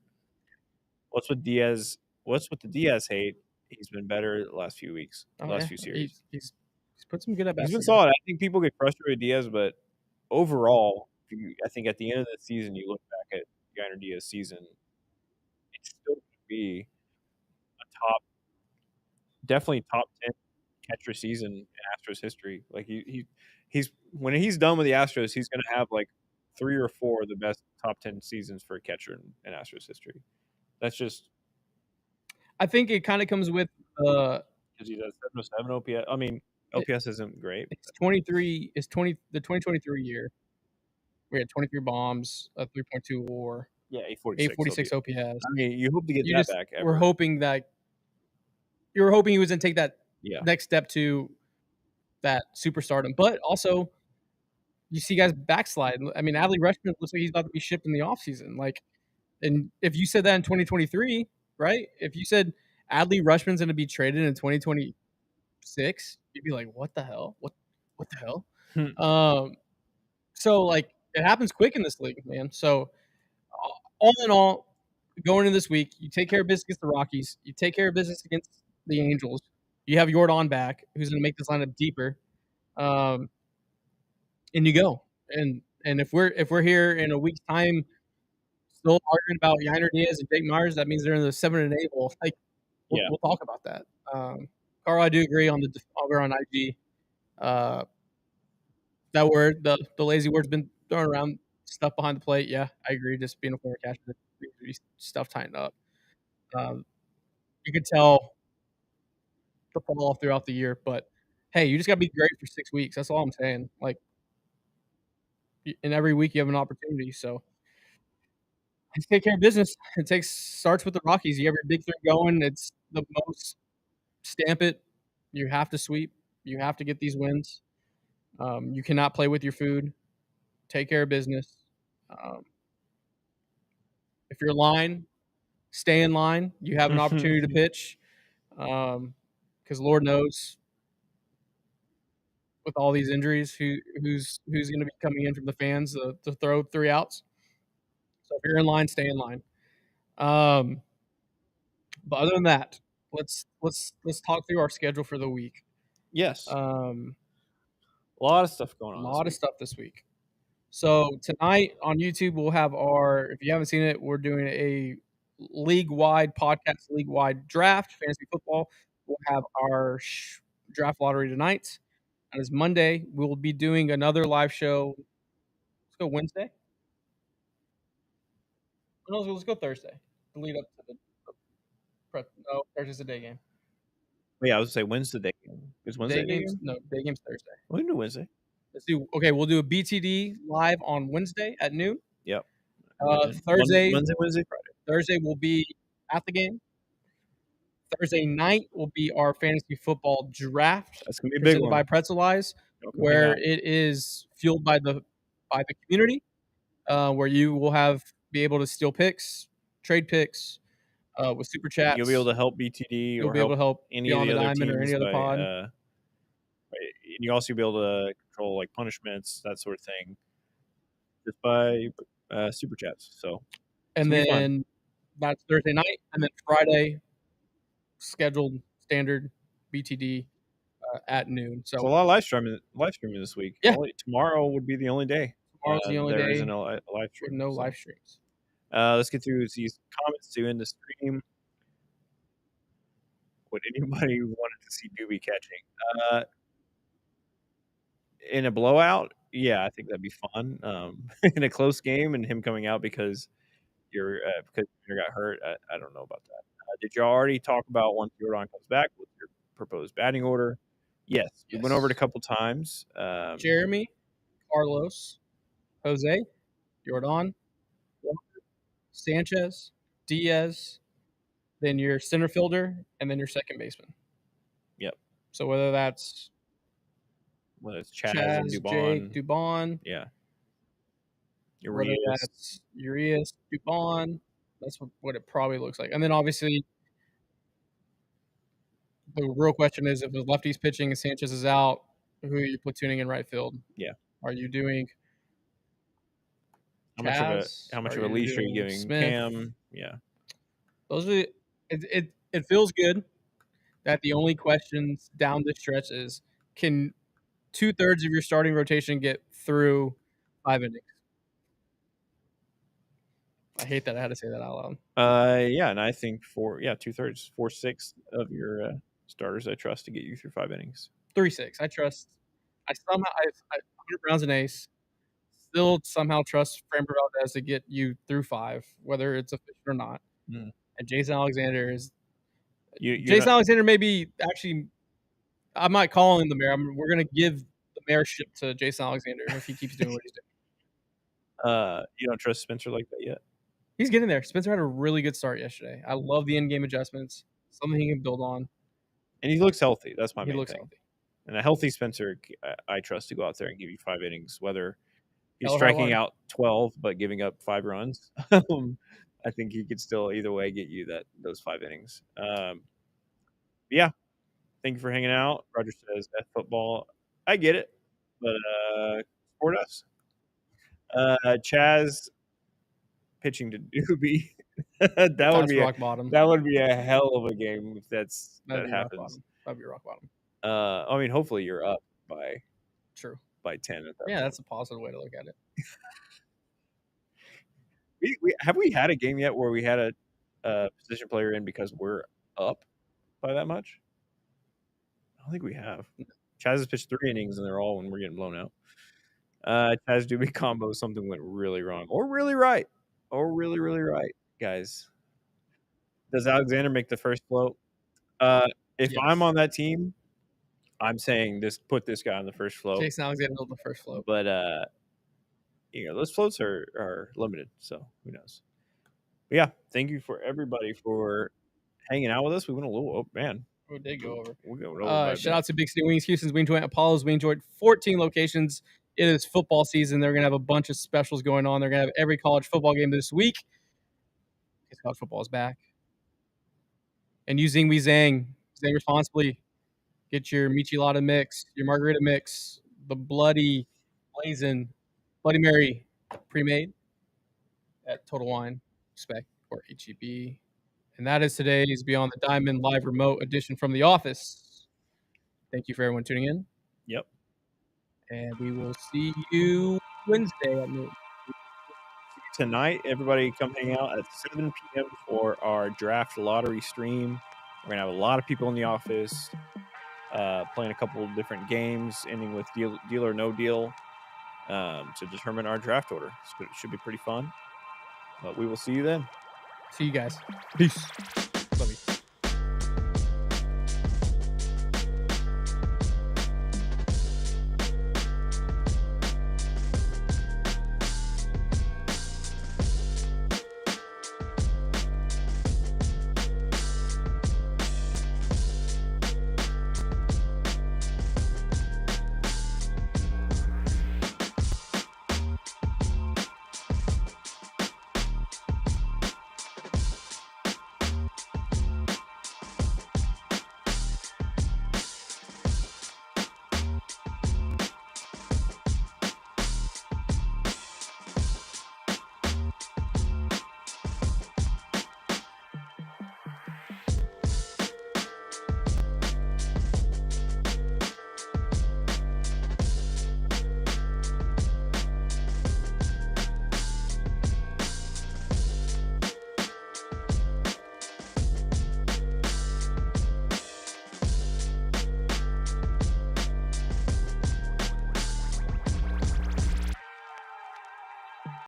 Speaker 1: What's with Diaz? What's with the Diaz hate? He's been better the last few weeks, last few series.
Speaker 2: He's put some good at bats.
Speaker 1: He's been solid. I think people get frustrated with Diaz, but overall, I think at the end of the season, you look back at Yainer Diaz's season, it's still going to be definitely top 10 catcher season in Astros history. Like he's when he's done with the Astros, he's going to have like 3 or 4 of the best top 10 seasons for a catcher in Astros history. That's just.
Speaker 2: I think it kind of comes with
Speaker 1: because he does 707 OPS. I mean, OPS isn't great.
Speaker 2: It's 23. It's 20. The 2023 year. We had 23 bombs, a 3.2 WAR,
Speaker 1: Yeah, 846
Speaker 2: 846
Speaker 1: OPS.
Speaker 2: OPS.
Speaker 1: I mean, you hope to get
Speaker 2: You
Speaker 1: that
Speaker 2: just
Speaker 1: back
Speaker 2: were
Speaker 1: ever.
Speaker 2: hoping that you were hoping he was going to take that
Speaker 1: Yeah.
Speaker 2: next step to that superstardom, but also you see guys backslide. I mean, Adley Rutschman looks like he's about to be shipped in the offseason. Like, and if you said that in 2023, right? If you said Adley Rutschman's going to be traded in 2026, you'd be like, "What the hell? What the hell?" So like it happens quick in this league, man. So all in all, going into this week, you take care of business against the Rockies. You take care of business against the Angels. You have Yordan back, who's going to make this lineup deeper, and you go. And if we're here in a week's time, still arguing about Yainer Diaz and Jake Myers, that means they're in the 7-8 hole. Like
Speaker 1: Yeah.
Speaker 2: we'll talk about that. Carl, I do agree on the over on IG. That word, the lazy word's been thrown around. Stuff behind the plate. Yeah, I agree. Just being a former catcher, stuff tightened up. You could tell the fall off throughout the year, but hey, you just got to be great for 6 weeks. That's all I'm saying. Like, in every week you have an opportunity. So just take care of business. Starts with the Rockies. You have your big three going. It's the most stamp it. You have to sweep. You have to get these wins. You cannot play with your food. Take care of business. If you're line, stay in line. You have an opportunity to pitch, because Lord knows with all these injuries, who's going to be coming in from the fans to throw 3 outs. So if you're in line, stay in line. But other than that, let's talk through our schedule for the week.
Speaker 1: Yes.
Speaker 2: A
Speaker 1: lot of stuff going on.
Speaker 2: lot of stuff this week. So tonight on YouTube, we'll have if you haven't seen it, we're doing a league-wide draft, fantasy football. We'll have our draft lottery tonight. And it's Monday. We'll be doing another live show. Let's go Wednesday. No, let's go Thursday. To lead up to no, Thursday's a day game.
Speaker 1: Yeah, I was gonna say Wednesday day game. Is Wednesday day game?
Speaker 2: No, day game's Thursday.
Speaker 1: We can do Wednesday.
Speaker 2: We'll do a BTD live on Wednesday at noon.
Speaker 1: Yep.
Speaker 2: Thursday,
Speaker 1: Wednesday, Friday.
Speaker 2: Thursday will be at the game. Thursday night will be our fantasy football draft.
Speaker 1: That's gonna be a big one.
Speaker 2: By Pretzelize, where it is fueled by the community, where you will be able to steal picks, trade picks, with super chats.
Speaker 1: You'll be able to help BTD.
Speaker 2: You'll be able to help
Speaker 1: any of the other teams
Speaker 2: or any other pod.
Speaker 1: And you also be able to control like punishments, that sort of thing, just by super chats. So,
Speaker 2: and then that's Thursday night, and then Friday, scheduled standard BTD at noon. So
Speaker 1: a lot of live streaming this week.
Speaker 2: Yeah,
Speaker 1: tomorrow would be the only day.
Speaker 2: Tomorrow's the only day.
Speaker 1: There isn't a live stream.
Speaker 2: With no live streams.
Speaker 1: Let's get through these comments to end the stream. Would anybody wanted to see Doobie catching? In a blowout, yeah, I think that'd be fun. In a close game and him coming out because you got hurt, I don't know about that. Did you already talk about once Yordan comes back with your proposed batting order? Yes. We went over it a couple times.
Speaker 2: Jeremy, Carlos, Jose, Yordan, Sanchez, Diaz, then your center fielder, and then your second baseman.
Speaker 1: Yep.
Speaker 2: So whether it's
Speaker 1: Chaz and
Speaker 2: Jake, Dubon.
Speaker 1: Yeah.
Speaker 2: Whether that's Urias, Dubon. That's what it probably looks like. And then obviously the real question is if the lefty's pitching and Sanchez is out, who are you platooning in right field?
Speaker 1: Yeah.
Speaker 2: Are you doing
Speaker 1: how much of a leash are you giving
Speaker 2: Smith?
Speaker 1: Cam? Yeah.
Speaker 2: Those are it feels good that the only questions down this stretch is can 2/3 of your starting rotation get through 5 innings? I hate that I had to say that out
Speaker 1: loud. Yeah, and I think 2/3, 4/6 of your starters I trust to get you through 5 innings.
Speaker 2: 3/6. I trust. I 100 Brown's an ace. Still somehow trust Framber Valdez to get you through 5, whether it's efficient or not. And Jason Alexander is. Jason Alexander may be actually I'm not calling the mayor. We're gonna give the mayorship to Jason Alexander if he keeps doing what he's doing.
Speaker 1: You don't trust Spencer like that yet?
Speaker 2: He's getting there. Spencer had a really good start yesterday. I love the in-game adjustments. Something he can build on.
Speaker 1: And he looks healthy. That's my
Speaker 2: He
Speaker 1: main
Speaker 2: looks
Speaker 1: thing.
Speaker 2: healthy.
Speaker 1: And a healthy Spencer, I trust to go out there and give you 5 innings, whether he's
Speaker 2: Hell or high
Speaker 1: striking
Speaker 2: water.
Speaker 1: out 12 but giving up 5 runs. I think he could still either way get you those 5 innings. Yeah. Thank you for hanging out. Roger says F football. I get it, but support us. Chaz pitching to Doobie.
Speaker 2: That's rock bottom.
Speaker 1: That would be a hell of a game if that
Speaker 2: That'd be
Speaker 1: happens.
Speaker 2: rock bottom. That'd be rock bottom.
Speaker 1: I mean, hopefully you're up by
Speaker 2: 10
Speaker 1: at that
Speaker 2: Yeah,
Speaker 1: point.
Speaker 2: that's a positive way to look at it.
Speaker 1: Have we had a game yet where we had a position player in because we're up by that much? I don't think we have. Chaz has pitched 3 innings and they're all when we're getting blown out. Chaz Doobie combo, something went really wrong or really right. Or really, really right, guys. Does Alexander make the first float? If
Speaker 2: Yes.
Speaker 1: I'm on that team, I'm saying put this guy on the first float.
Speaker 2: Jason Alexander on the first float.
Speaker 1: But those floats are limited, so who knows? But yeah, thank you for everybody for hanging out with us. We went a little
Speaker 2: We did go over.
Speaker 1: We go over.
Speaker 2: Shout out to Big City Wings, Houston's. We enjoyed Apollo's. We enjoyed 14 locations. It is football season. They're gonna have a bunch of specials going on. They're gonna have every college football game this week. Because college football is back. And you zing, we zang. Zang responsibly. Get your Michelada mix, your margarita mix, the Bloody Blazin' Bloody Mary pre-made at Total Wine Spec or HEB. And that is today's Beyond the Diamond live remote edition from the office. Thank you for everyone tuning in.
Speaker 1: Yep.
Speaker 2: And we will see you Wednesday at noon.
Speaker 1: Tonight, everybody come hang out at 7 p.m. for our draft lottery stream. We're going to have a lot of people in the office playing a couple of different games, ending with deal or no deal to determine our draft order. It should be pretty fun. But we will see you then.
Speaker 2: See you guys. Peace.